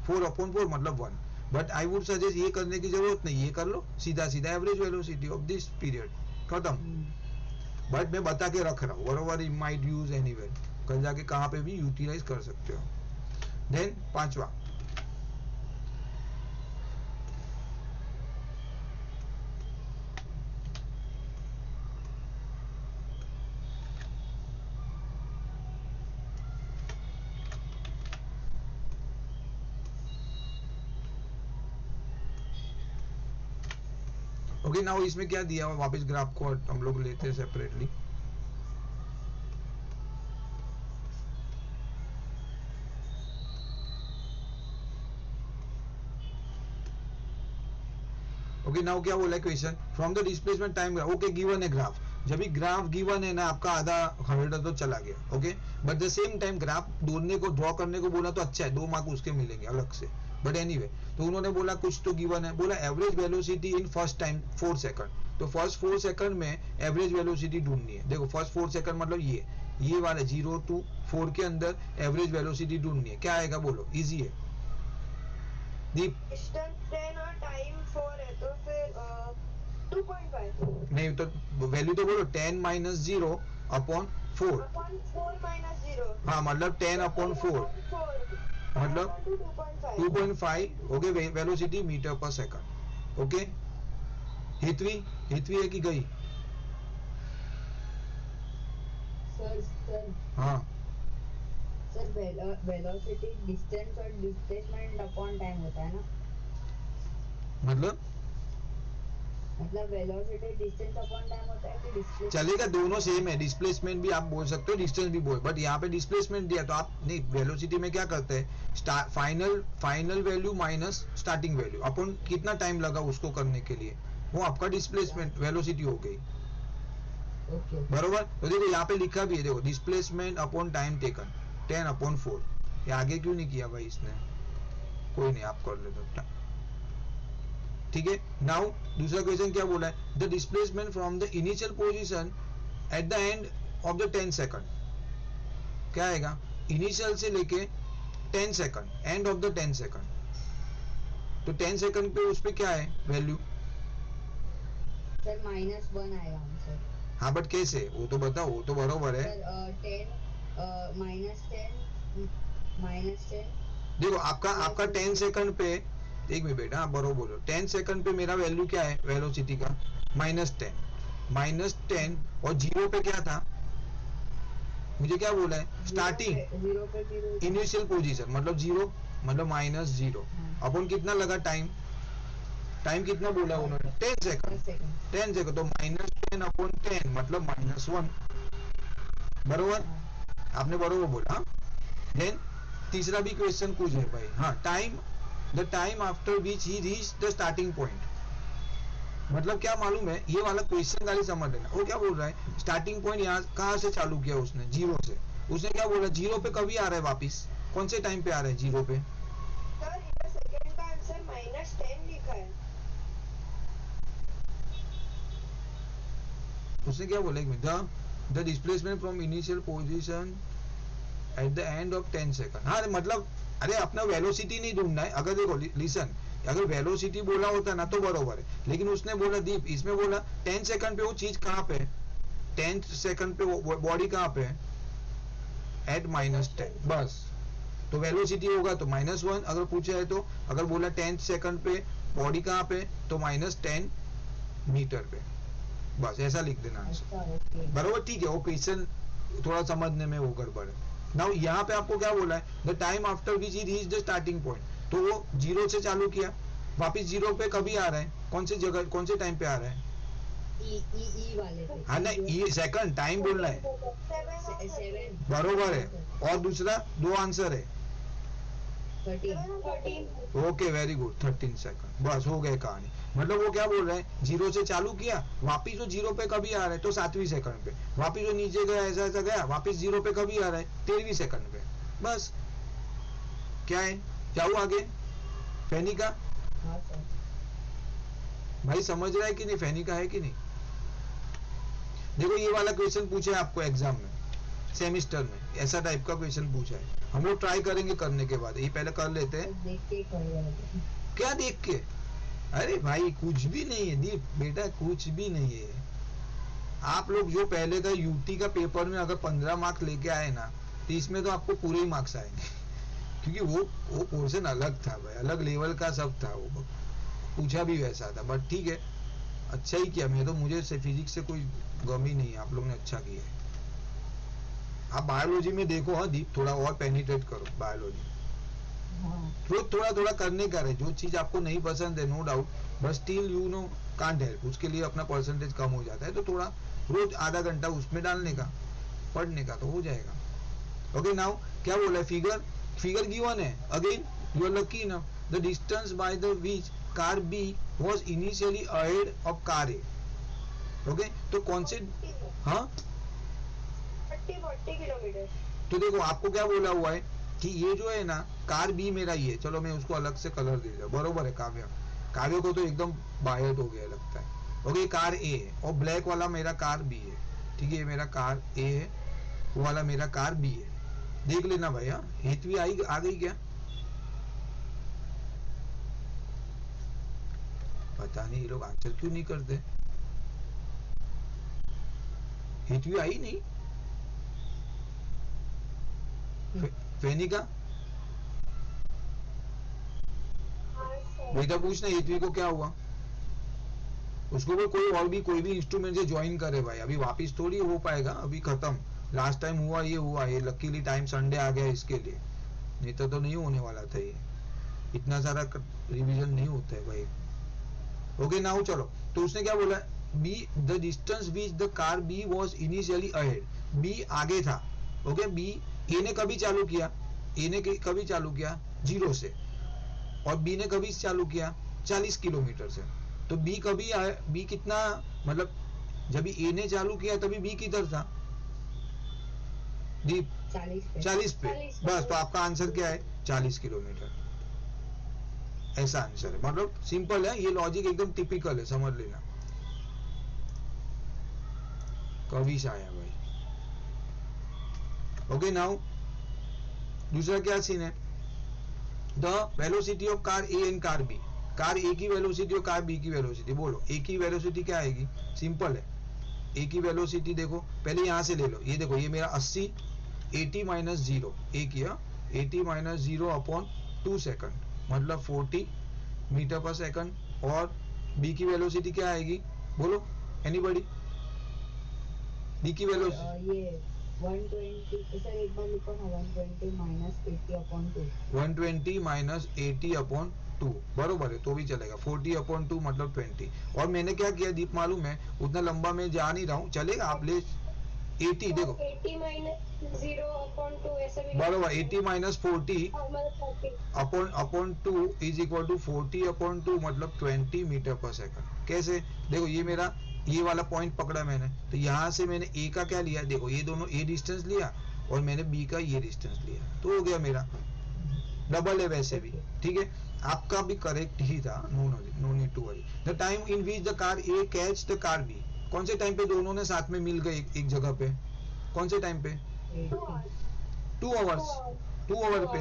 Speaker 1: 4 अपॉन 4 मतलब 1। बट आई वुड सजेस्ट ये करने की जरूरत नहीं, ये कर लो सीधा average velocity of this period, खत्म। बट मैं बता के रख रहा हूँ, बरोबर, यू माइट यूज एनीवेयर, कल जाके कहाँ पे भी यूटिलाइज कर सकते हो। देन 5वां, ओके नाउ इसमें क्या दिया हुआ, वापस ग्राफ को हम लोग लेते हैं सेपरेटली। ओके नाउ क्या बोला है question? From the displacement time graph, okay given है ग्राफ, जब भी ग्राफ गिवन है ना आपका आधा 100 तो चला गया, okay. But the same time graph ढूंढने को, ड्रॉ करने को बोला तो अच्छा है, 2 मार्क उसके मिलेंगे अलग से। बट एनीवे, तो उन्होंने बोला कुछ तो गिवन है, बोला average velocity in first time 4 second, तो फर्स्ट 4 सेकंड में एवरेज वेलोसिटी ढूंढनी है। देखो फर्स्ट 4 सेकंड मतलब ये वाले 0 to 4 के अंदर एवरेज वेलोसिटी ढूंढनी है, क्या आएगा बोलो? इजी है दीप?
Speaker 3: डिस्टेंस 10 और टाइम 4 है, तो फिर 2.5।
Speaker 1: नहीं तो वैल्यू तो बोलो 10 minus 0 अपॉन 4
Speaker 3: अपॉन 4 minus 0।
Speaker 1: हाँ मतलब 10 अपॉन 4 मतलब 2.5 okay, velocity metre per second, okay. हितवी है कि गई?
Speaker 2: सर
Speaker 1: हाँ
Speaker 2: सर वेलोसिटी डिस्टेंस और डिस्प्लेसमेंट अपॉन टाइम होता है ना,
Speaker 1: मतलब
Speaker 2: वेलोसिटी डिस्टेंस अपॉन टाइम होता है कि डिस्प्लेसमेंट?
Speaker 1: चलेगा, दोनों सेम है, डिस्प्लेसमेंट भी आप बोल सकते हो, डिस्टेंस भी बोल, बट यहाँ पे डिस्प्लेसमेंट दिया तो आप नहीं, वेलोसिटी में क्या करते हैं, final value minus starting value अपन कितना टाइम लगा उसको करने के लिए, वो आपका डिस्प्लेसमेंट वेलोसिटी हो गई।
Speaker 2: ओके
Speaker 1: बरोबर, तो देखो यहाँ पे लिखा भी है, देखो डिस्प्लेसमेंट अपॉन टाइम टेकन 10/4। ये आगे क्यों नहीं किया भाई इसने, कोई नहीं, आप कर ले दो, ठीक है। नाउ दूसरा क्वेश्चन क्या बोला है, the displacement from the initial position at the end of the 10 second, क्या आएगा, इनिशियल से लेके 10 second, end of the 10 second, तो 10 सेकंड पे उस पे क्या है वैल्यू,
Speaker 2: सर -1 आएगा आंसर।
Speaker 1: हाँ बट कैसे, वो तो बताओ, वो तो बरोबर है।
Speaker 2: सर 10
Speaker 1: देखो आपका 10 सेकंड पे, एक मिनट बेटा, हाँ बरोबर बोलो, 10 सेकंड पे मेरा वैल्यू क्या है वेलोसिटी का, -10 और जीरो पे क्या था, मुझे क्या बोला है, स्टार्टिंग
Speaker 2: जीरो पे जीरो
Speaker 1: इनिशियल पोजीशन, मतलब जीरो, मतलब -0 अपन कितना लगा टाइम कितना बोला उन्होंने, 10 सेकंड, तो -10/10 मतलब -1, बरोबर, आपने बरोबर बोला। देन तीसरा भी क्वेश्चन कुछ है भाई, हाँ, the time after which he reach the starting point, मतलब क्या मालूम है, ये वाला क्वेश्चन खाली समझ लेना, वो क्या बोल रहा है, स्टार्टिंग पॉइंट यहाँ कहाँ से चालू किया उसने, जीरो से, उसने क्या बोला, जीरो पे कभी आ रहा है वापिस, कौन से टाइम पे आ रहा है जीरो पे,
Speaker 3: सर ये सेकंड का आंसर -10 लिखा है।
Speaker 1: उसने क्या बोला, एक minute, the displacement from initial position at the end of 10 second, हाँ मतलब अरे अपना वेलोसिटी नहीं ढूंढना है, अगर देखो लिसन, अगर वेलोसिटी बोला होता ना तो बरोबर है, लेकिन उसने बोला दीप, इसमें बोला 10 सेकंड पे वो चीज कहाँ पे है, 10 सेकंड पे वो बॉडी कहाँ पे है, एट -10, बस, तो वेलोसिटी होगा तो -1 अगर पूछा है तो, अगर बोला 10 सेकंड पे बॉडी कहाँ पे, तो -10 मीटर पे, बस ऐसा लिख देना आंसर, बरोबर, ठीक है। वो क्वेश्चन थोड़ा समझने में वो गड़बड़ है। नाउ यहाँ पे आपको क्या बोला है, the time after which he reach the starting point, तो वो जीरो से चालू किया, वापिस जीरो पे कभी आ रहा है, कौन से जगह, कौन से टाइम पे आ रहा है,
Speaker 2: ई वाले पे,
Speaker 1: हाँ ना, ये सेकंड टाइम बोलना है,
Speaker 2: 7
Speaker 1: बरोबर है, और दूसरा दो आंसर है,
Speaker 2: 13
Speaker 1: ओके वेरी गुड, 13 सेकंड, बस हो गए कहानी, मतलब वो क्या बोल रहे हैं, जीरो से चालू किया, वापिस वो जीरो पे कभी आ रहा है, तो 7वीं सेकंड पे, वापिस वो नीचे गया, ऐसा ऐसा गया, वापिस जीरो पे कभी आ रहा है, 13वीं सेकंड पे, बस, क्या है, जाऊँ आगे, फैनी का
Speaker 2: हाँ सर
Speaker 1: भाई समझ रहा है कि नहीं, फैनी का है कि नहीं, देखो ये वाला क्वेश्चन पूछा है आपको एग्जाम में, सेमिस्टर में ऐसा टाइप का क्वेश्चन पूछा है, हम लोग ट्राई करेंगे करने के बाद, ये पहले कर लेते हैं,
Speaker 2: देख के करिएगा।
Speaker 1: क्या देख के, अरे भाई कुछ भी नहीं है दीप बेटा, कुछ भी नहीं है, आप लोग जो पहले का यूटी का पेपर में अगर 15 मार्क्स लेके आए ना, तो इसमें तो आपको पूरे ही मार्क्स आएंगे, क्योंकि वो पोर्शन अलग था भाई, अलग लेवल का सब था, वो पूछा भी वैसा था, बट ठीक है, अच्छा ही किया, मैं तो, मुझे से फिजिक्स से कोई गम ही नहीं है, आप लोग ने अच्छा किया है। आप बायोलॉजी में देखो, हाँ दीप थोड़ा और पेनिट्रेट करो बायोलॉजी, रोज थोड़ा थोड़ा करने का है, जो चीज आपको नहीं पसंद है no doubt, but still you know can't help, उसके लिए अपना परसेंटेज कम हो जाता है, तो थोड़ा रोज आधा घंटा उसमें डालने का, पढ़ने का, तो हो जाएगा। ओके नाउ क्या बोला है, फिगर गिवन है, अगेन यू आर लकी ना, the distance by the which car B was initially ahead of car A, okay, तो कौन से, हाँ
Speaker 3: 40 किलोमीटर।
Speaker 1: तो देखो आपको क्या बोला हुआ है कि ये जो है ना, कार बी मेरा ये, चलो मैं उसको अलग से कलर दे दिया, बरोबर है, काव्य को तो एकदम बायट हो गया लगता है, ओके, कार ए है, और ब्लैक वाला मेरा कार बी है, ठीक है, ये मेरा कार ए है, वो वाला मेरा कार बी है, देख लेना भाई, हाँ हेतवी आ गई क्या, पता नहीं ये लोग आंसर क्यों नहीं करते, हेतवी आई नहीं, फैनी का
Speaker 3: हाँ सर।
Speaker 1: बेटा पूछना हेतवी को क्या हुआ, उसको कोई और भी कोई भी इंस्ट्रूमेंट से ज्वाइन करे भाई, अभी वापिस थोड़ी हो पाएगा, अभी खत्म, लास्ट टाइम हुआ, ये लकीली टाइम संडे आ गया इसके लिए, नहीं तो नहीं होने वाला था ये, इतना सारा रिवीजन नहीं होता है भाई। ओके नाउ चलो, तो उसने क्या बोला, B the distance which the car B was initially ahead, B आगे था। ओके बी, ए ने कभी चालू किया, ए ने कभी चालू किया 0 से, और बी ने कभी चालू किया 40 किलोमीटर से। तो बी कभी आया, बी कितना, मतलब जब ए ने चालू किया तभी बी किधर था, दीप 40 पे, बस। तो आपका आंसर क्या है, 40 किलोमीटर, ऐसा आंसर है। मतलब सिंपल है ये लॉजिक, एकदम टिपिकल है, समझ लेना। कभी से आया भाई। ओके नाउ दूसरा क्या सीन है, the velocity of car A and car B, car A की वेलोसिटी और कार बी की वेलोसिटी, बोलो ए की वेलोसिटी क्या आएगी, सिंपल है। ए की वेलोसिटी देखो, पहले यहां से ले लो, ये देखो ये मेरा 80, 80 माइनस 0, ए किया 80 माइनस 0 अपॉन 2 सेकंड, मतलब 40 मीटर पर सेकंड। और बी की वेलोसिटी क्या आएगी, बोलो एनीबॉडी, बी की वेलोसिटी
Speaker 2: ये 120 सर, एक बार लिखो ना, 120 माइनस 80 अपॉन 2,
Speaker 1: 120 माइनस 80 अपॉन 2, बरोबर है, तो भी चलेगा। 40 अपॉन 2 मतलब 20। और मैंने क्या किया दीप मालूम है, उतना लंबा मैं जा नहीं रहा हूँ, चलेगा, आप ले 80, देखो
Speaker 3: 80 माइनस 0 अपॉन 2 ऐसा भी
Speaker 1: बरोबर, 80 माइनस 40
Speaker 3: मतलब
Speaker 1: upon 2 is equal to 40 upon 2 मतलब 20 मीटर पर सेकंड। कैसे, देखो ये मेरा ये वाला पॉइंट पकड़ा मैंने, तो यहाँ से मैंने ए का क्या लिया, देखो ये दोनों ए डिस्टेंस लिया और मैंने बी का ये डिस्टेंस लिया, तो हो गया मेरा, डबल है वैसे भी, ठीक है। आपका भी करेक्ट ही था, no need to worry. The time in which the car A catch the car B, कौन से टाइम पे दोनों ने साथ में मिल गए एक जगह पे, कौन से टाइम पे, 2 आवर्स, 2 आवर पे,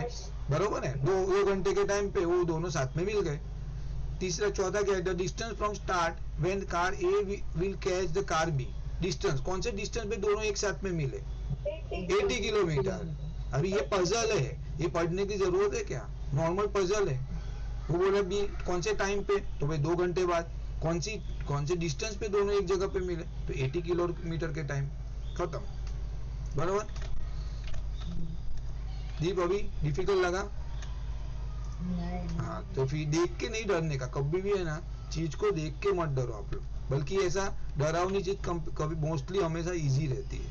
Speaker 1: बरोबर है, 2 घंटे के टाइम पे वो दोनों साथ में मिल गए। तीसरा चौथा क्या है, the distance from start when car A will catch the car B, distance कौन से डिस्टेंस पे दोनों एक साथ में मिले, 80 किलोमीटर। अभी ये पजल है, ये पढ़ने की जरूरत है क्या, नॉर्मल पजल है। वो बोला भी कौन से टाइम पे, तो भाई 2 घंटे बाद, कौन से डिस्टेंस पे दोनों एक जगह पे मिले, तो 80 किलोमीटर के टाइम, खत्म, बराबर। दीप अभी डिफिकल्ट लगा, हाँ, तो फिर देख के नहीं डरने का, कभी भी है ना, चीज को देख के मत डरो आप लोग, बल्कि ऐसा डरावनी चीज कभी मोस्टली हमेशा इजी रहती है।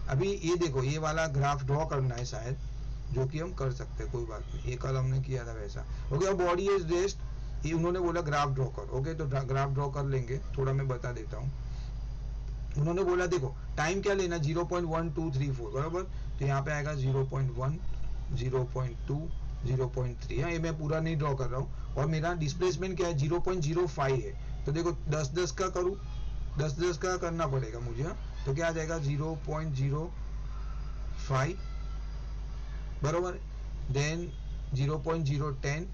Speaker 1: अभी ये देखो, ये वाला ग्राफ ड्रॉ करना है शायद, जो कि हम कर सकते हैं, कोई बात नहीं, ये कल हमने किया था वैसा। ओके, अब बॉडी इज रेस्ट, ये उन्होंने बोला ग्राफ ड्रॉ कर। ओके, तो ग्राफ ड्रॉ कर लेंगे, थोड़ा मैं बता देता हूँ। उन्होंने बोला देखो टाइम क्या लेना, 0.1234, बराबर, तो यहाँ पे आएगा 0.1, 0.2, 0.3। हाँ, ये मैं पूरा नहीं ड्रॉ कर रहा हूँ। और मेरा डिस्प्लेसमेंट क्या है, 0.05 है, तो देखो 10-10 का करूँ, 10-10 का करना पड़ेगा मुझे। हाँ, तो क्या आ जाएगा 0.05, बराबर, देन 0.010,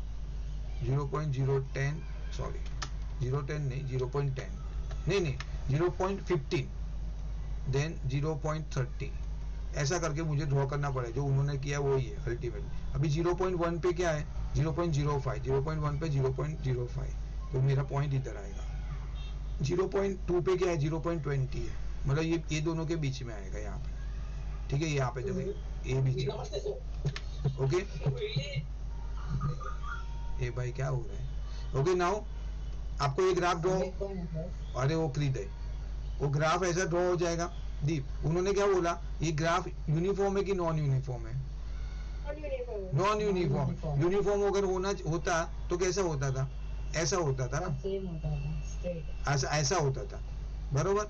Speaker 1: 0.010, सॉरी 0.10 नहीं, 0.10 नहीं 0.15, देन 0.30, ऐसा करके मुझे ड्रॉ करना पड़ेगा। जो उन्होंने किया वही है अल्टीमेटली। अभी 0.1 पे क्या है, 0.05, 0.1 पे 0.05, तो मेरा पॉइंट इधर आएगा। 0.2 पे क्या है, 0.20 है, मतलब ये दोनों के बीच में आएगा यहाँ पे, ठीक है, यहाँ पे देखो ये बीच में। ओके, ये भाई क्या हो रहा है। ओके नाउ आपको ये ग्राफ ड्रॉ, अरे वो क्रीड है, वो ग्राफ ऐसा ड्रॉ हो जाएगा। दीप, उन्होंने क्या बोला, ये ग्राफ यूनिफॉर्म है कि नॉन यूनिफॉर्म है, नॉन यूनिफॉर्म। यूनिफॉर्म अगर होता तो कैसा होता था, ऐसा होता था ना, ऐसा होता था, बरोबर।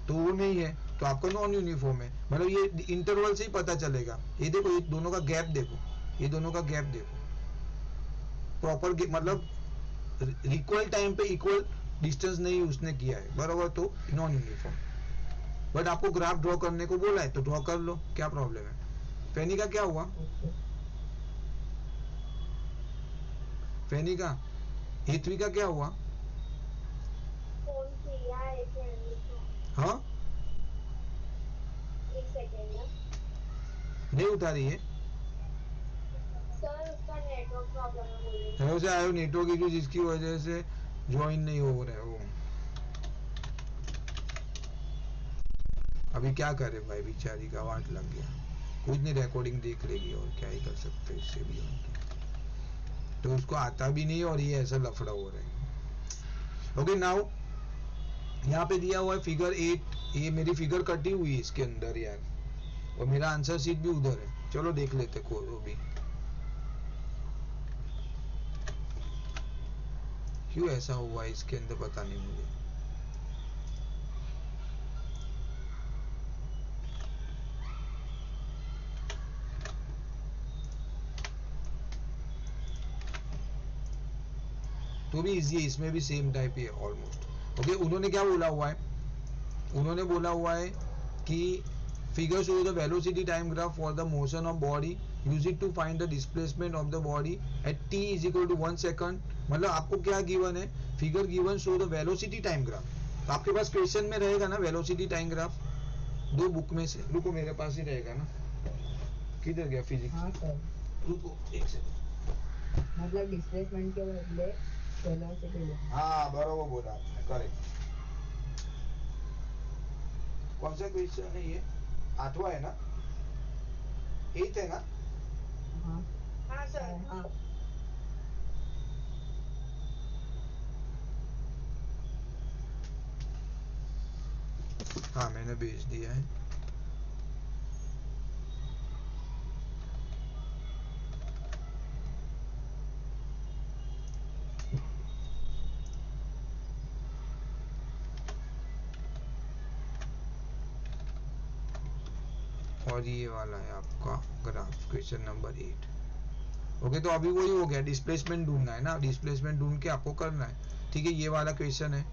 Speaker 1: तो वो नहीं है, तो आपका नॉन यूनिफॉर्म है, मतलब ये इंटरवल से ही पता चलेगा। ये देखो, ये दोनों का गैप देखो, ये दोनों का गैप देखो, प्रॉपर मतलब इक्वल टाइम पे इक्वल डिस्टेंस नहीं उसने किया है, बराबर, तो नॉन यूनिफॉर्म। बट आपको ग्राफ ड्रॉ करने को बोला है तो ड्रॉ कर लो, क्या प्रॉब्लम है। फैनी का क्या हुआ, फैनी का, हेतवी का क्या हुआ,
Speaker 3: फोन किया है
Speaker 1: हाँ
Speaker 3: एक सेकेंड ना
Speaker 1: नहीं उठा रही है,
Speaker 3: सर, उसका नेटवर्क प्रॉब्लम है बोलिए।
Speaker 1: हेलो से आयो नेटवर्क इशू, जिसकी वजह से ज्वाइन नहीं हो रहा है वो। अभी क्या करे भाई, बेचारी का वाट लग गया, कुछ नहीं, रिकॉर्डिंग देख लेगी और क्या ही कर सकते हैं इससे भी उनकी। तो उसको आता भी नहीं और ये ऐसा लफड़ा हो रहा है। ओके नाउ यहाँ पे दिया हुआ है फिगर 8, ये मेरी फिगर कटी हुई है इसके अंदर यार, और मेरा आंसर शीट भी उधर है। चलो देख लेते को वो भी, क्यों ऐसा हुआ है इसके अंदर पता नहीं मुझे। तो भी इजी है, इसमें भी सेम टाइप ही है ऑलमोस्ट। ओके उन्होंने क्या बोला हुआ है, उन्होंने बोला हुआ है कि figure show the velocity time graph for the motion of body, use it to find the displacement of the body at t is equal to 1 second. मतलब आपको क्या गिवन है, figure given show the velocity time graph. तो आपके पास question में रहेगा ना वेलोसिटी टाइम ग्राफ, दो बुक में से, रुको मेरे पास ही रहेगा ना, किधर गया फिजिक्स।
Speaker 2: हाँ सर,
Speaker 1: रुको एक सेकंड,
Speaker 2: मतलब डिस्प्लेसमेंट के बदले वेलोसिटी ले।
Speaker 1: हाँ बराबर बोला आपने, करेक्ट। कौन सा क्वेश्चन है ये, 8वां है ना, 8 है ना।
Speaker 2: हाँ
Speaker 3: हाँ सर।
Speaker 2: हाँ
Speaker 1: हाँ मैंने भेज दिया है। और ये वाला है आपका ग्राफ, क्वेश्चन नंबर 8। ओके तो अभी वही हो गया, डिस्प्लेसमेंट ढूंढना है ना, डिस्प्लेसमेंट ढूंढ के आपको करना है। ठीक है ये वाला क्वेश्चन है,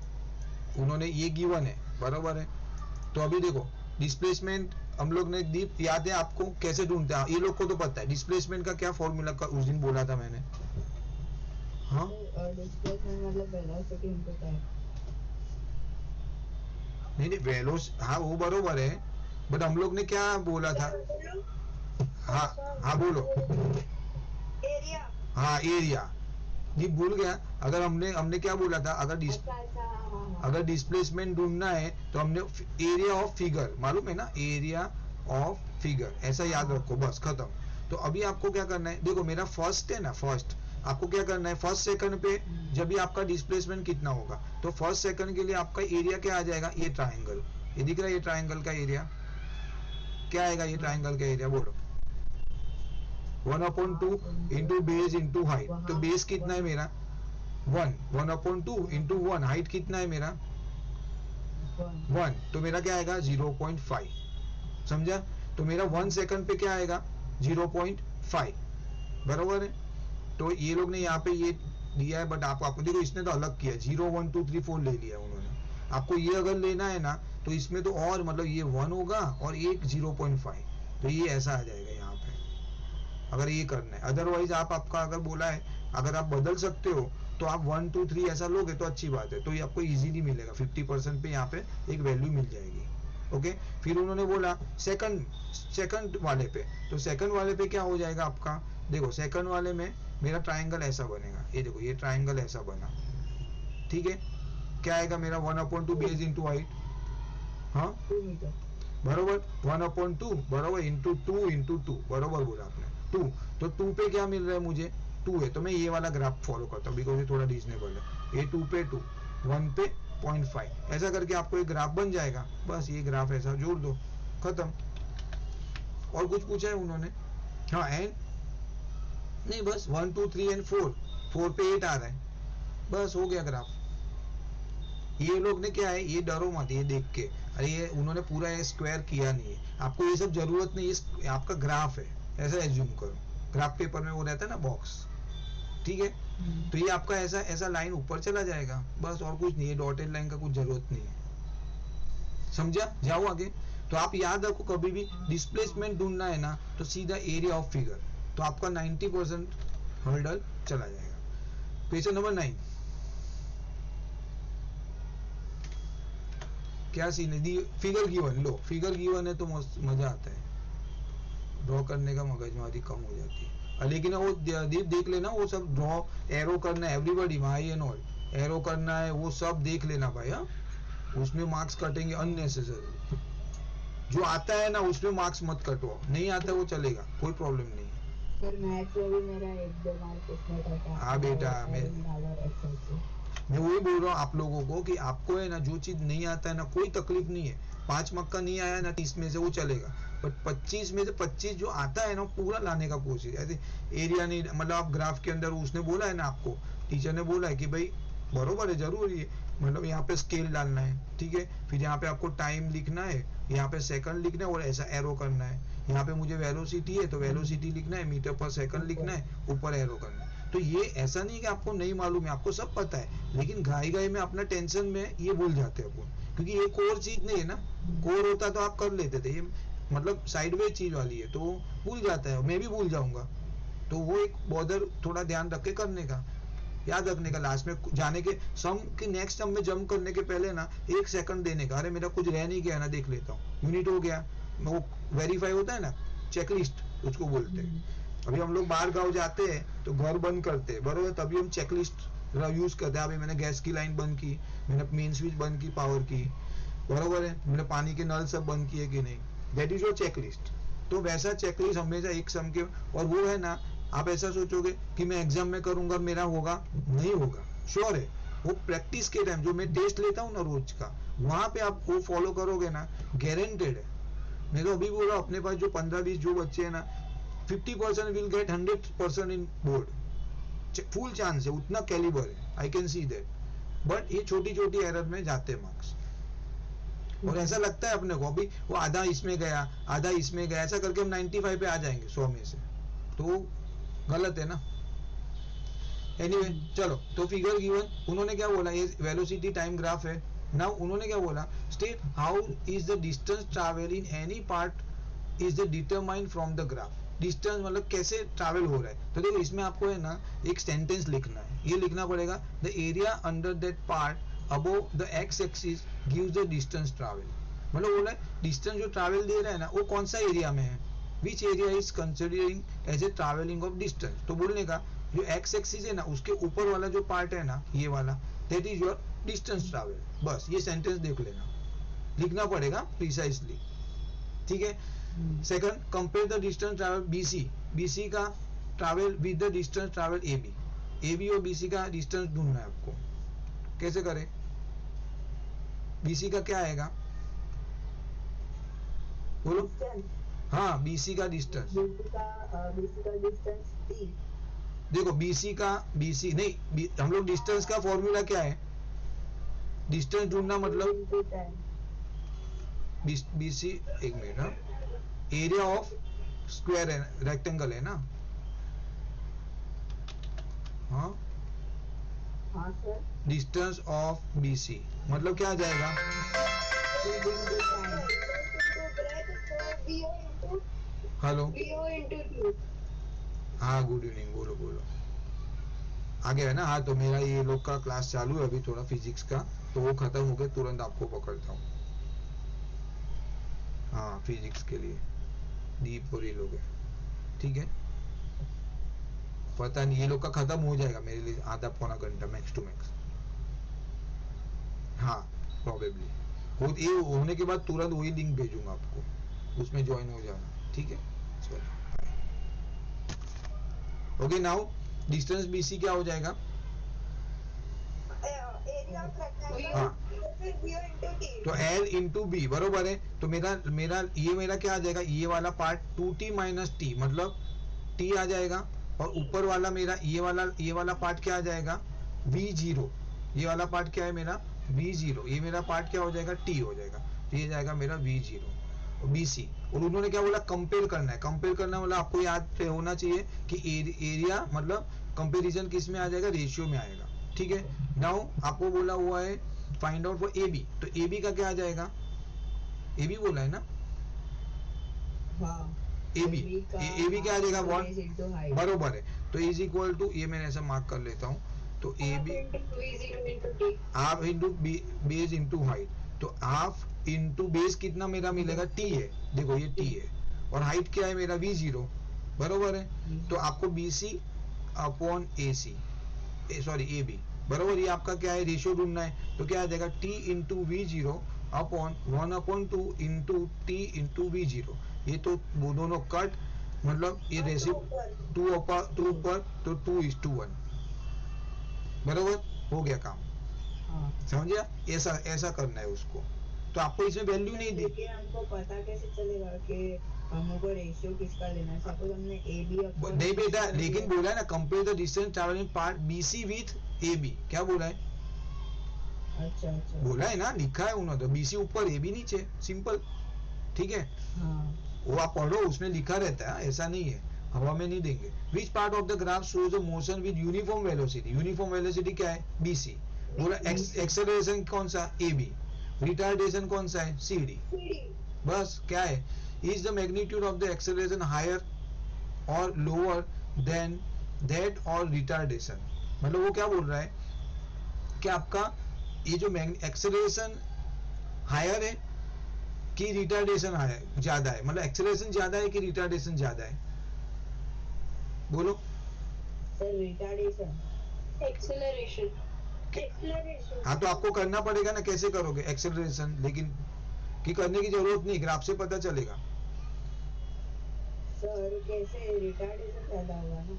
Speaker 1: उन्होंने ये गिवन है, बराबर है। तो अभी देखो डिस्प्लेसमेंट हम लोग ने दी, याद है आपको कैसे ढूंढते हैं, ये लोग को तो पता है डिस्प्लेसमेंट का क्या फॉर्मूला का उस दिन बोला था मैंने। हाँ
Speaker 2: डिस्प्लेसमेंट मतलब वेलोसिटी इनटू टाइम।
Speaker 1: नहीं नहीं वेलोस, हाँ वो बरोबर है, बट हम लोग ने क्या बोला था। हाँ हाँ बोलो।
Speaker 3: एरिया।
Speaker 1: हाँ एरिया, ये भूल गया। अगर हमने हमने क्या बोला था, अगर डिस्प्लेसमेंट ढूंढना है तो हमने एरिया ऑफ फिगर, मालूम है ना, एरिया ऑफ फिगर, ऐसा याद रखो बस, खत्म। तो अभी आपको क्या करना है, देखो मेरा फर्स्ट है ना, फर्स्ट आपको क्या करना है, फर्स्ट सेकंड पे जब भी आपका डिस्प्लेसमेंट कितना होगा, तो फर्स्ट सेकंड के लिए आपका एरिया क्या आ जाएगा, ये ट्राइंगल, ये दिख रहा है, ये ट्राइंगल का एरिया क्या आएगा, ये ट्राइंगल का एरिया बोलो, 1/2 इंटू बेस इंटू हाइट। तो बेस कितना है मेरा 1, 1/2 इंटू 1, हाइट कितना है मेरा 1, तो मेरा क्या आएगा 0.5, समझा। तो मेरा 1 सेकंड पे क्या आएगा 0.5, बराबर है। तो ये लोग ने यहाँ पे ये दिया है, बट आपको देखो इसने तो अलग किया, 0 1 2 3 4 ले लिया उन्होंने। आपको ये अगर लेना है ना तो इसमें तो और मतलब ये 1 होगा और एक 0.5, तो ये ऐसा आ जाएगा यहाँ पे, अगर ये करना है। अदरवाइज आप आपका अगर बोला है, अगर आप बदल सकते हो तो आप 1 2 3 ऐसा लोगे तो अच्छी बात है, तो ये आपको इजीली मिलेगा, 50% पे यहाँ पे एक वैल्यू मिल जाएगी। ओके फिर उन्होंने बोला सेकंड वाले पे, तो सेकंड वाले पे क्या हो जाएगा आपका, देखो सेकंड वाले में मेरा ट्राइंगल ऐसा बनेगा, ये देखो ये ट्राइंगल ऐसा बना, ठीक है। क्या आएगा मेरा 1/2 बेस इंटू हाइट, हाँ
Speaker 2: 2 मीटर
Speaker 1: बरोबर, 1/2 बरोबर इंटू 2 बरोबर बोला आपने 2, तो 2 पे क्या मिल रहा है मुझे 2 है, तो मैं ये वाला ग्राफ फॉलो करता हूँ बिकॉज ये थोड़ा रीजनेबल है। ये 2 पे 2, 1 पे 0.5, ऐसा करके आपको एक ग्राफ बन जाएगा, बस ये ग्राफ ऐसा जोड़ दो, खत्म। और कुछ पूछा है उन्होंने, हाँ एंड नहीं बस 1 2 3 एंड 4 पे 8 आ रहा है, बस हो गया ग्राफ। ये लोग ने क्या है, ये डरो मत ये देख के, अरे ये उन्होंने पूरा ये स्क्वायर किया नहीं है, आपको ये सब जरूरत नहीं, ये आपका ग्राफ है, ऐसा एज्यूम करो, ग्राफ पेपर में वो रहता है ना बॉक्स, ठीक है। तो ये आपका ऐसा ऐसा लाइन ऊपर चला जाएगा, बस और कुछ नहीं है, डॉटेड लाइन का कुछ जरूरत नहीं है, समझा। जाओ आगे। तो आप याद रखो कभी भी डिस्प्लेसमेंट ढूंढना है ना तो सीधा एरिया ऑफ फिगर, तो आपका 90% हर्डल चला जाएगा। क्वेश्चन नंबर 9, क्या सीन है, फिगर गिवन, लो फिगर गिवन है तो मजा आता है, ड्रॉ करने का मगजमारी कम हो जाती है। लेकिन वो देख लेना, वो सब ड्रॉ एरो करना है, एवरीबॉडी भाई एंड ऑल एरो करना है, वो सब देख लेना भाई, हाँ उसमें मार्क्स कटेंगे अननेसेसरी। जो आता है ना उसमें मार्क्स मत कटवाओ, नहीं आता वो चलेगा, कोई प्रॉब्लम नहीं है।
Speaker 2: सर मैथ्स में भी मेरा 1-2 मार्क उसमें कटा।
Speaker 1: हाँ बेटा, मैं वही बोल रहा हूँ आप लोगों को कि आपको है ना जो चीज नहीं आता है ना कोई तकलीफ नहीं है। 5 मार्क का नहीं आया ना 30 में से वो चलेगा, बट 25 में से 25 जो आता है ना पूरा लाने का कोशिश। ऐसे एरिया नहीं, मतलब आप ग्राफ के अंदर उसने बोला है ना आपको, टीचर ने बोला है कि भाई बरोबर है, जरूरी है, मतलब यहाँ पे स्केल डालना है, ठीक है, फिर यहाँ पे आपको टाइम लिखना है, यहाँ पे सेकंड लिखना है और ऐसा एरो करना है, यहाँ पे मुझे वेलोसिटी है तो वेलोसिटी लिखना है, मीटर पर सेकंड लिखना है, ऊपर एरो करना है। तो ये ऐसा नहीं कि आपको नहीं मालूम है, आपको सब पता है, लेकिन घाई घाई में अपना टेंशन में ये भूल जाते हैं अपन, क्योंकि ये कोर चीज नहीं है ना। कोर होता तो आप कर लेते थे, ये मतलब साइडवेज चीज वाली है तो भूल जाता है, मैं भी भूल जाऊंगा। तो वो एक बॉर्डर थोड़ा ध्यान रख के करने का, याद रखने का, लास्ट में जाने के सम के नेक्स्ट सम में जंप करने के पहले ना 1 सेकंड देने का, अरे मेरा कुछ रह नहीं गया ना, देख लेता हूँ, यूनिट हो गया, वो वेरीफाई होता है ना, चेकलिस्ट उसको बोलते हैं। अभी हम लोग बाहर गांव जाते हैं तो घर बंद करते हैं, बरोबर, तभी हम चेकलिस्ट यूज करते हैं। अभी मैंने गैस की लाइन बंद की, मैंने मेन स्विच बंद की पावर की, बरोबर है, मैंने पानी के नल सब बंद किए कि नहीं, दैट इज योर चेकलिस्ट। तो वैसा चेकलिस्ट हमेशा एक सम के, और वो है ना, आप ऐसा सोचोगे कि मैं एग्जाम में करूंगा मेरा होगा, नहीं होगा, श्योर है। वो प्रैक्टिस के टाइम जो मैं टेस्ट लेता हूँ ना रोज का, वहां पे आप वो फॉलो करोगे ना, गारंटेड है। मैं तो अभी बोल रहा हूँ, अपने पास जो 15-20 जो बच्चे हैं ना, 50% will get 100% in board, full chance है, उतना कैलिबर है, I can see that. But ये छोटी छोटी एरर में जाते हैं मार्क्स, और ऐसा लगता है अपने को अभी वो आधा इसमें गया आधा इसमें गया, ऐसा करके हम 95 पे आ जाएंगे 100 में से, तो गलत है ना। एनीवे चलो, तो फिगर गिवन, उन्होंने क्या बोला, ये वेलोसिटी टाइम ग्राफ है। नाउ उन्होंने क्या बोला, state how is the distance travel in any part is the determined from the graph. Distance मतलब कैसे ट्रैवल हो रहा है, तो देखो इसमें आपको है ना एक सेंटेंस लिखना है, ये लिखना पड़ेगा, the area under that part above the x axis gives the distance travel. मतलब बोला डिस्टेंस जो ट्रैवल दे रहा है ना वो कौन सा एरिया में है, which area is considering as a travelling of distance. तो बोलने का जो एक्स एक्सिस है ना उसके ऊपर वाला जो पार्ट है ना ये वाला, that is your distance travel. बस ये सेंटेंस देख लेना, लिखना पड़ेगा प्रिसाइसली, ठीक है। Second, compare the distance travel BC, BC का travel with the distance travel AB, AB और बीसी का डिस्टेंस ढूंढना है आपको। कैसे करें, बीसी का क्या आएगा, बोलो। हाँ, बीसी का डिस्टेंस,
Speaker 2: बीसी का डिस्टेंस t।
Speaker 1: देखो बीसी का, बीसी नहीं, हम लोग डिस्टेंस का फॉर्मूला क्या है, डिस्टेंस ढूंढना मतलब बीसी, एक मिनट, एरिया ऑफ स्क्वायर है, रेक्टेंगल है ना, हाँ,
Speaker 2: हाँ सर,
Speaker 1: डिस्टेंस ऑफ बीसी मतलब क्या आ जाएगा, हेलो, हाँ गुड इवनिंग, बोलो बोलो, आ गया है ना। हाँ, तो मेरा ये लोग का क्लास चालू है अभी थोड़ा फिजिक्स का, तो वो खत्म हो गया, तुरंत आपको पकड़ता हूँ। हाँ, फिजिक्स के लिए दीप और ये लोग है, ठीक है, पता नहीं ये लोग का खत्म हो जाएगा मेरे लिए आधा पौना घंटा मैक्स टू मैक्स, हाँ प्रोबेबली खुद ये होने के बाद तुरंत वही लिंक भेजूंगा आपको, उसमें ज्वाइन हो जाना, ठीक है। चलो ओके, नाउ डिस्टेंस बीसी क्या हो जाएगा, हाँ, तो L इंटू बी, बरोबर है। तो मेरा मेरा ये मेरा क्या आ जाएगा, ये वाला पार्ट 2t माइनस टी, मतलब t आ जाएगा, और ऊपर वाला मेरा ये वाला पार्ट क्या आ जाएगा, v0, ये वाला पार्ट क्या है मेरा v0, ये मेरा पार्ट क्या हो जाएगा, t हो जाएगा, तो ये जाएगा मेरा v0 BC। और उन्होंने क्या बोला, कंपेयर करना है, कंपेयर करना मतलब आपको याद होना चाहिए कि एरिया मतलब कंपेरिजन किस में आ जाएगा, रेशियो में आएगा, ठीक है। नाउ आपको बोला हुआ है फाइंड आउट फॉर AB, तो AB का क्या आ जाएगा, AB बोला है ना,
Speaker 2: हाँ,
Speaker 1: AB क्या आ जाएगा, व्हाट, बरोबर है। तो इज इक्वल टू, ये मैंने ऐसा मार्क कर लेता हूँ, तो AB half into base into height, तो हाफ इंटू बेस कितना मेरा मिलेगा, t है, देखो ये t है, और हाइट क्या है मेरा v0, बरोबर है। तो आपको BC upon AC, sorry AB, बरोबर, ये आपका क्या है, रेशियो ढूंढना है, तो क्या आ जाएगा t into v0 upon 1/2 into T into we zero. ये तो वो दोनों कट, मतलब ये रेसिप टू ऊपर तो 2:1 बराबर हो गया काम।
Speaker 2: हाँ।
Speaker 1: समझिए, ऐसा ऐसा करना है उसको। तो आपको इसमें वैल्यू नहीं दी,
Speaker 2: लेकिन हमको पता कैसे चलेगा कि हमको रेशियो किसका लेना है? सपोज हमने ए बी
Speaker 1: नहीं बेटा, लेकिन बोला है ना compare the distance travelling part BC with A B. क्या बोला है?
Speaker 2: अच्छा अच्छा
Speaker 1: बोला है ना, लिखा है उन्होंने, तो बीसी ऊपर ए बी नीचे, सिंपल। ठीक है,
Speaker 2: हाँ।
Speaker 1: वो आप पढ़ो, उसमें लिखा रहता है, ऐसा नहीं है, हवा में नहीं देंगे। Which part of the graph shows a motion with uniform velocity. Uniform velocity क्या है? बीसी। बोला एक्सेलरेशन कौन सा? A B. रिटार्डेशन कौन सा है? C D. बस क्या है? Is the magnitude of the acceleration higher और लोअर देन दैट और रिटार्डेशन। मतलब वो क्या बोल रहा है कि आपका ये जो एक्सेलरेशन हायर है कि रिटार्डेशन हायर ज्यादा है, मतलब एक्सेलरेशन ज्यादा है कि रिटार्डेशन ज्यादा है? बोलो।
Speaker 2: Sir retardation.
Speaker 3: एक्सेलरेशन।
Speaker 1: हाँ, तो आपको करना पड़ेगा ना, कैसे करोगे एक्सेलरेशन? लेकिन कि करने की जरूरत नहीं, ग्राफ से पता चलेगा।
Speaker 2: सर कैसे? रिटार्डेशन ज्यादा होगा ना।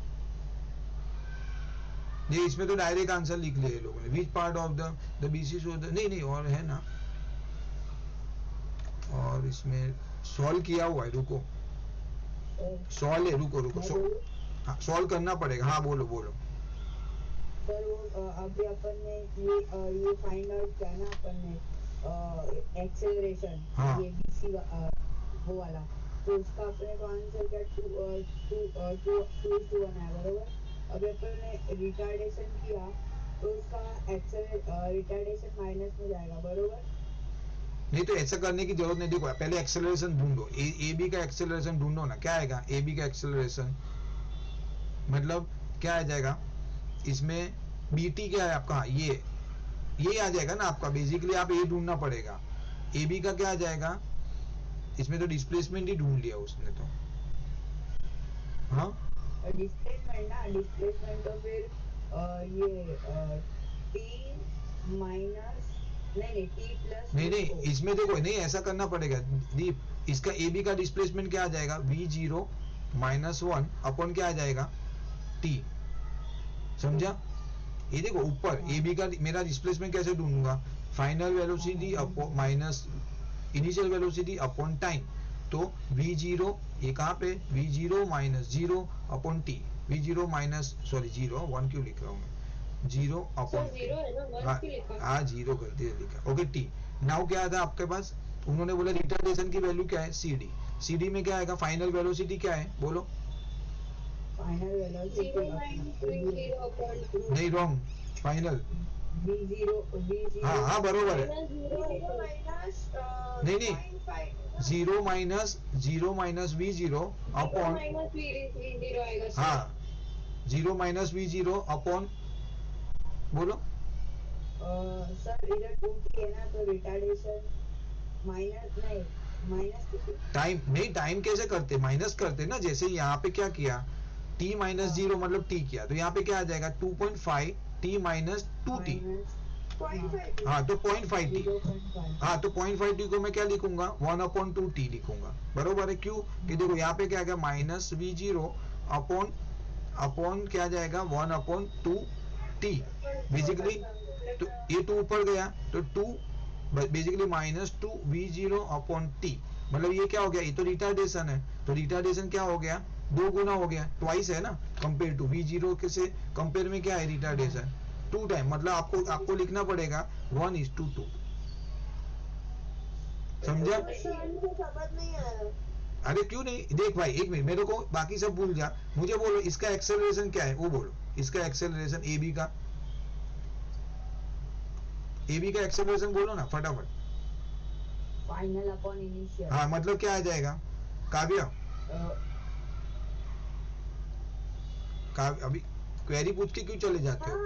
Speaker 1: नहीं, इसमें तो डायरेक्ट आंसर लिख लिया लोगों ने। Which part of the BC show the, नहीं और है ना, और इसमें सॉल्व किया हुआ है, रुको सॉल्व है, रुको हाँ सॉल्व करना पड़ेगा। हाँ बोलो बोलो।
Speaker 2: सर वो अभी अपन ने ये फाइंड आउट किया ना अपन ने एक्सेलरेशन।
Speaker 1: हाँ।
Speaker 2: ये बीसी वो वाला, तो उसका अपने को आंसर क्या 2:1 आया बरोबर। अभी अपन ने रिटार्डेशन किया तो उसका रिटार्डेशन माइनस में जाएगा बरोबर।
Speaker 1: नहीं, तो ऐसा करने की जरूरत नहीं। देखो पहले एक्सेलरेशन ढूंढो, ए बी का एक्सेलरेशन ढूंढो ना। क्या आएगा ए बी का एक्सेलरेशन? मतलब क्या आ जाएगा इसमें? बी टी क्या है आपका? ये आ जाएगा ना आपका। बेसिकली आप ये ढूंढना पड़ेगा। ए बी का क्या आ जाएगा? इसमें तो डिस्प्लेसमेंट ही ढूंढ लिया उसने तो। हाँ,
Speaker 2: डिस्प्लेसमेंट ना, डिस्प्लेसमेंट तो फिर ये टी माइनस, नहीं टी प्लस।
Speaker 1: नहीं इसमें देखो, नहीं ऐसा करना पड़ेगा दीप। इसका ए बी का डिस्प्लेसमेंट क्या आ जाएगा? v0 -1 अपन क्या आ जाएगा? t। समझा? ये देखो ऊपर ए बी का मेरा डिस्प्लेसमेंट कैसे ढूंढूंगा? Final velocity minus initial velocity upon time. तो v0 ये कहाँ पे? v0 -0 upon t। v0 minus, sorry 0 1 क्यों लिख रहा हूँ मैं? 0 अपॉन हाँ 0 गलती से लिखा। Okay T. नाउ क्या था आपके पास? उन्होंने बोला रिटार्डेशन की वैल्यू क्या है? C D. सी डी में क्या आएगा? फाइनल वेलोसिटी क्या है? बोलो।
Speaker 2: फाइनल वेलोसिटी
Speaker 1: नहीं, रॉन्ग। फाइनल
Speaker 2: v0
Speaker 1: हाँ हाँ बरोबर है। नहीं 0 माइनस v0 अपॉन, हाँ 0 माइनस v0 अपॉन, बोलो।
Speaker 2: सर इधर 2t है ना, तो रिटार्डेशन माइनस, नहीं माइनस
Speaker 1: टाइम नहीं, टाइम कैसे करते? माइनस करते ना। जैसे यहाँ पे क्या किया? t माइनस 0 मतलब t किया, तो यहाँ पे क्या आ जाएगा? 2.5 t माइनस 2t। हाँ तो 0.5 t। हाँ तो 0.5 t को मैं क्या लिखूंगा? 1/2t लिखूंगा। बरोबर है। क्यों? कि देखो यहाँ पे क्या आ गया? माइनस v0 अपॉन अपॉन क्या जाएगा? 1/2t। बेसिकली तो ये 2 ऊपर गया तो 2 बेसिकली -2 v0 अपॉन t। मतलब ये क्या हो गया? ये तो रिटार्डेशन है, तो रिटार्डेशन क्या हो गया? 2 गुना हो गया, ट्वाइस है ना, कंपेयर टू v0 के से कंपेयर में क्या है? Retardation 2 time. मतलब आपको लिखना पड़ेगा 1:2। समझा?
Speaker 3: समझ नहीं आया।
Speaker 1: अरे क्यों नहीं? देख भाई एक मिनट, मेरे को बाकी सब भूल जा, मुझे बोलो इसका एक्सेलरेशन क्या है वो बोलो। इसका एक्सेलरेशन ए बी का, ए बी का एक्सेलरेशन बोलो ना फटाफट।
Speaker 2: Final upon initial.
Speaker 1: हाँ मतलब क्या आ जाएगा? काव्य अभी क्वेरी पूछ के क्यों चले जाते हो?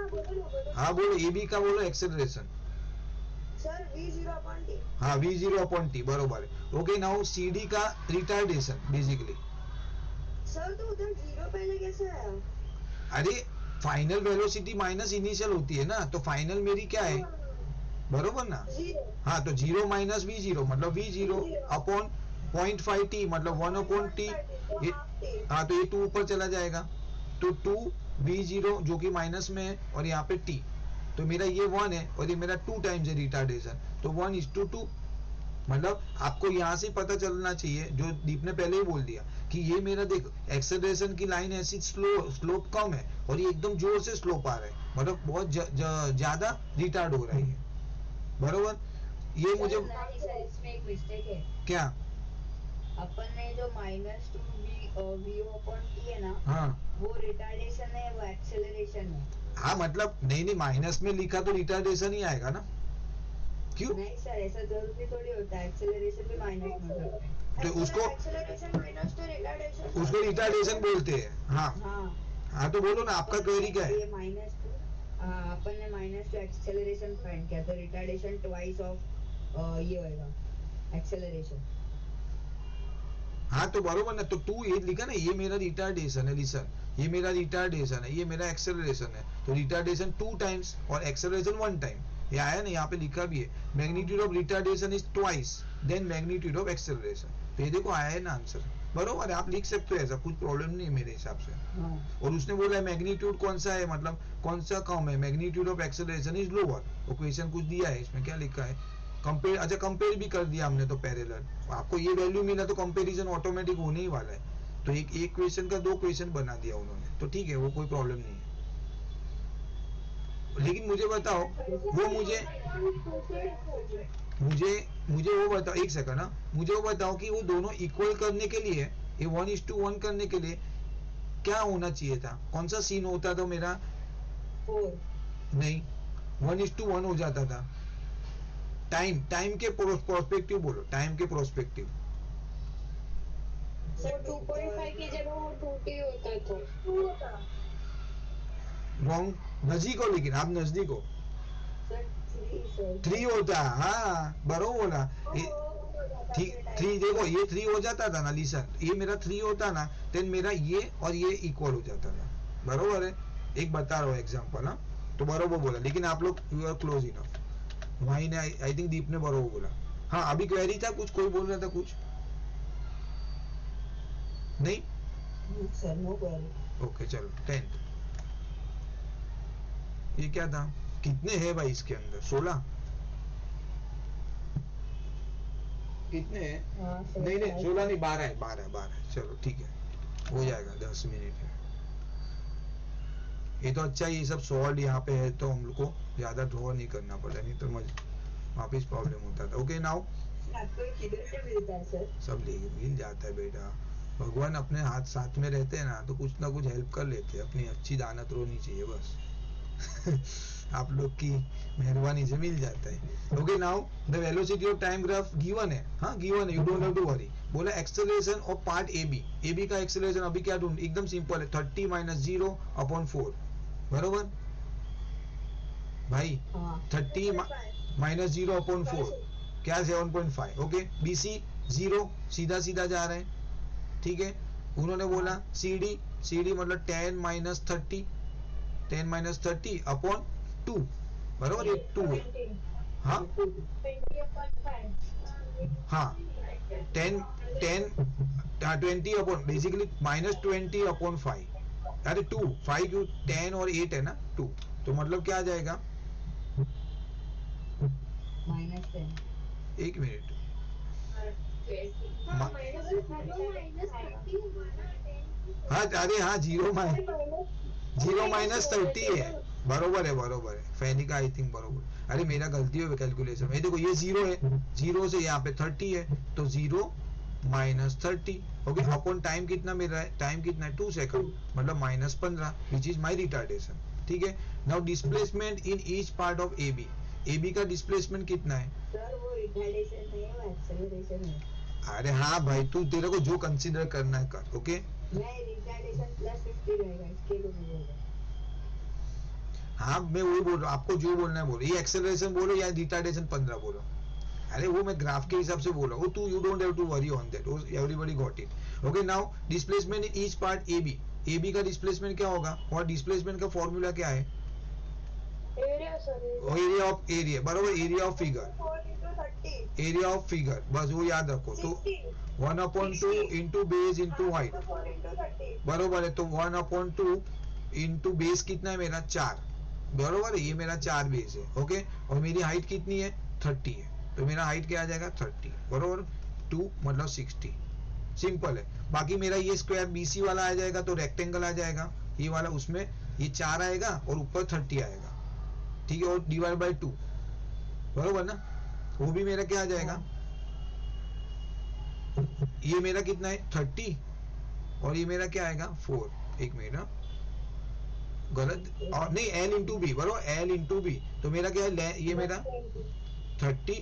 Speaker 1: हाँ बोलो ए बी का बोलो acceleration.
Speaker 3: Sir v0 upon t।
Speaker 1: हाँ v0 अपॉन टी बरोबर है। ओके नाउ सी डी का रिटार्डेशन बेसिकली।
Speaker 3: सर तो उधर 0 पहले कैसे आया?
Speaker 1: अरे फाइनल वेलोसिटी माइनस इनिशियल होती है ना, तो फाइनल मेरी क्या है? बरोबर ना?
Speaker 3: जीरो
Speaker 1: हाँ, तो 0 माइनस वी जीरो मतलब वी जीरो अपॉन 0.5 टी मतलब 1 अपॉन टी।
Speaker 3: तो
Speaker 1: ये
Speaker 3: हाफ टी
Speaker 1: हाँ, तो ये 2 ऊपर चला जाएगा, तो 2 वी जीरो जो कि माइनस में है और यहाँ पे टी, तो मेरा ये 1 है और ये मेरा 2 टाइम्स है रिटार्डेशन, तो 1:2। मतलब आपको यहाँ से पता चलना चाहिए, जो दीप ने पहले ही बोल दिया कि ये मेरा देख एक्सेलरेशन की लाइन ऐसी स्लोप कम है और ये एकदम जोर से स्लोप आ रहा है, मतलब बहुत ज्यादा रिटार्ड हो रहा है ये, बरोबर? ये मुझे
Speaker 2: नहीं सर, इसमें एक मिस्टेक है।
Speaker 1: क्या?
Speaker 2: अपन ने जो -2 वी अपॉन टी है ना,
Speaker 1: हाँ
Speaker 2: वो रिटार्डेशन है, वो एक्सेलरेशन है।
Speaker 1: हाँ, मतलब नहीं माइनस में लिखा तो रिटार्डेशन ही आएगा ना, क्यों?
Speaker 2: नहीं सर, ऐसा जरूरी थोड़ी होता है, एक्सेलरेशन भी माइनस में होता है।
Speaker 1: तो उसको
Speaker 3: एक्सेलरेशन माइनस तो रिटार्डेशन
Speaker 1: उसको रिटार्डेशन बोलते हैं। हाँ
Speaker 2: हाँ
Speaker 1: हाँ, तो बोलो ना आपका क्वेरी क्या है?
Speaker 2: ये -2, अपन ने -2 एक्सेलरेशन फाइंड किया, तो रिटार्डेशन ट्वाइस ऑफ ये होएगा एक्सेलरेशन।
Speaker 1: हाँ, तो बरोबर ना, तो 2 ये लिखा ना, ये मेरा रिटार्डेशन है, लिसन, ये मेरा रिटार्डेशन है, ये मेरा एक्सेलरेशन है, तो रिटार्डेशन 2 टाइम्स और एक्सेलरेशन 1 टाइम, ये आया ना, यहाँ पे लिखा भी है magnitude of retardation is twice than magnitude of acceleration, तो ये देखो आया है ना आंसर, बरोबर है, आप लिख सकते हो, ऐसा कुछ प्रॉब्लम नहीं है मेरे हिसाब से।
Speaker 2: हाँ।
Speaker 1: और उसने बोला है मैग्नीट्यूड कौन सा है, मतलब कौन सा कम है, magnitude of acceleration is lower, वो क्वेश्चन कुछ दिया है इसमें, क्या लिखा है, कंपेयर, अच्छा कंपेयर भी कर दिया हमने तो पैरेलल, आपको ये वैल्यू मिला तो कंपैरिजन ऑटोमेटिक होने ही वाला है, तो एक क्वेश्चन का 2 क्वेश्चन बना दिया उन्होंने, तो ठीक है, वो कोई प्रॉब्लम नहीं है। लेकिन मुझे बताओ, वो मुझे वो बताओ, एक सेकंड ना, मुझे वो बताओ कि वो दोनों इक्वल करने के लिए, ये 1:1 करने के लिए क्या होना चाहिए था, कौन सा सीन होता था मेरा?
Speaker 2: 4
Speaker 1: नहीं, 1:1 हो जाता था। टाइम के प्रोस्पेक्टिव बोलो, टाइम के प्रोस्पेक्टिव।
Speaker 3: सर 2.5 की जगह वो 2t होता तो 2 होता।
Speaker 1: रॉन्ग, नजदीक हो, लेकिन आप नजदीक हो,
Speaker 2: सर 3 सर
Speaker 1: 3 होता, हाँ बरोबर बोला। थ्री देखो, ये 3 हो जाता था ना, लिसन, ये मेरा 3 होता ना, देन मेरा ये और ये इक्वल हो जाता था, बरोबर है, एक बता रहा हूँ एग्जाम्पल, हाँ, तो बरोबर बोला, लेकिन आप लोग यू आर क्लोज इनफ, भाई ने, आई थिंक दीप ने बरोबर बोला। हाँ, अभी क्वेरी था कुछ, कोई बोल रहा था कुछ? नहीं,
Speaker 2: सर, नो क्वेरी।
Speaker 1: ओके चलो 10th, ये क्या था, कितने हैं भाई इसके अंदर, 16 कितने हैं?
Speaker 2: हाँ, सर,
Speaker 1: नहीं 16 नहीं, 12 है, 12 चलो ठीक है, हो जाएगा, 10 मिनट है। ये तो अच्छा, ये सब सॉल्व यहाँ पे है, तो हम लोग को ज्यादा ड्रॉ नहीं करना पड़ा, नहीं तो वापिस प्रॉब्लम होता था। ओके नाउ,
Speaker 2: आपको किधर से मिलता है सर?
Speaker 1: सब मिल जाता है बेटा, भगवान अपने हाथ साथ में रहते हैं ना, तो कुछ ना कुछ हेल्प कर लेते हैं, अपनी अच्छी दानत रोनी चाहिए बस। आप लोग की मेहरबानी से मिल जाता है। Okay now, the velocity of time graph given है, हाँ गिवन है, you don't have to worry. बोला acceleration of part A B का एक्सेलरेशन अभी क्या ढूंढ, एकदम सिंपल है, 30 - 0/4, बरोबर भाई, 30 - 0/4 क्या, 7.5, ओके, BC 0 सीधा सीधा जा रहे हैं, ठीक है। उन्होंने बोला CD मतलब 10 - 30 अपॉन 2, बरोबर, ये 2 है, हाँ
Speaker 3: 20/5
Speaker 1: हाँ, 20 अपॉन बेसिकली -20/5, अरे 2 5 क्यों, 10 और 8 है ना, 2, तो मतलब क्या आ जाएगा,
Speaker 2: -10।
Speaker 1: एक मिनट,
Speaker 3: हाँ
Speaker 1: हाँ अरे हाँ, 0 - 30 है, बरोबर है, फैनी का आई थिंक बरोबर, अरे मेरा गलती है कैलकुलेशन में, देखो ये 0 है, 0 से यहाँ पे 30 है, तो 0 - 30, ओके, अपॉन टाइम कितना मिल रहा है, टाइम कितना है 2 सेकंड, मतलब -15, विच इज माई रिटार्डेशन, ठीक है। Now displacement in each part of AB का डिस्प्लेसमेंट कितना है?
Speaker 2: सर वो रिटार्डेशन नहीं है, वो एक्सेलरेशन है।
Speaker 1: अरे हाँ भाई, तू तेरे को जो कंसीडर करना है कर, ओके।
Speaker 2: मैं रिटार्डेशन +50 रहेगा, इसके लिए नहीं होगा।
Speaker 1: हाँ, मैं वही बोल रहा हूँ, आपको जो बोलना है बोलो, ये एक्सेलरेशन बोलो या रिटार्डेशन 15 बोलो, अरे वो मैं ग्राफ के हिसाब से बोल रहा हूँ, तू you don't have to worry on that, everybody got it. Okay now, displacement in each part AB का डिस्प्लेसमेंट क्या होगा, और डिस्प्लेसमेंट का फॉर्मूला क्या है?
Speaker 3: Area sir
Speaker 1: area of area, बरोबर, area of figure,
Speaker 3: 4 into 30
Speaker 1: area of figure, बस वो याद रखो। तो
Speaker 3: 60
Speaker 1: 1/2 into base into
Speaker 3: half
Speaker 1: height,
Speaker 3: into 4 into 30
Speaker 1: बरोबर है। तो 1/2 इंटू बेस कितना है मेरा 4, बरोबर है, ये मेरा 4 बेस है, ओके। और मेरी हाइट कितनी है 30 है, तो मेरा हाइट क्या आ जाएगा 30, बरोबर, 2 मतलब 60, सिंपल है। बाकी मेरा ये स्क्वायर बीसी वाला आ जाएगा तो रेक्टेंगल आ जाएगा, ये वाला, उसमें ये 4 आएगा और ऊपर 30 आएगा, ठीक है, और डिवाइड बाय 2, बरोबर ना, वो भी मेरा क्या आ जाएगा, ये मेरा कितना है 30 और ये मेरा क्या आएगा 4, एक मिनट, गलत, और नहीं, एल इंटू बी, बरोबर, एल इंटू बी, तो मेरा क्या है, ये मेरा 30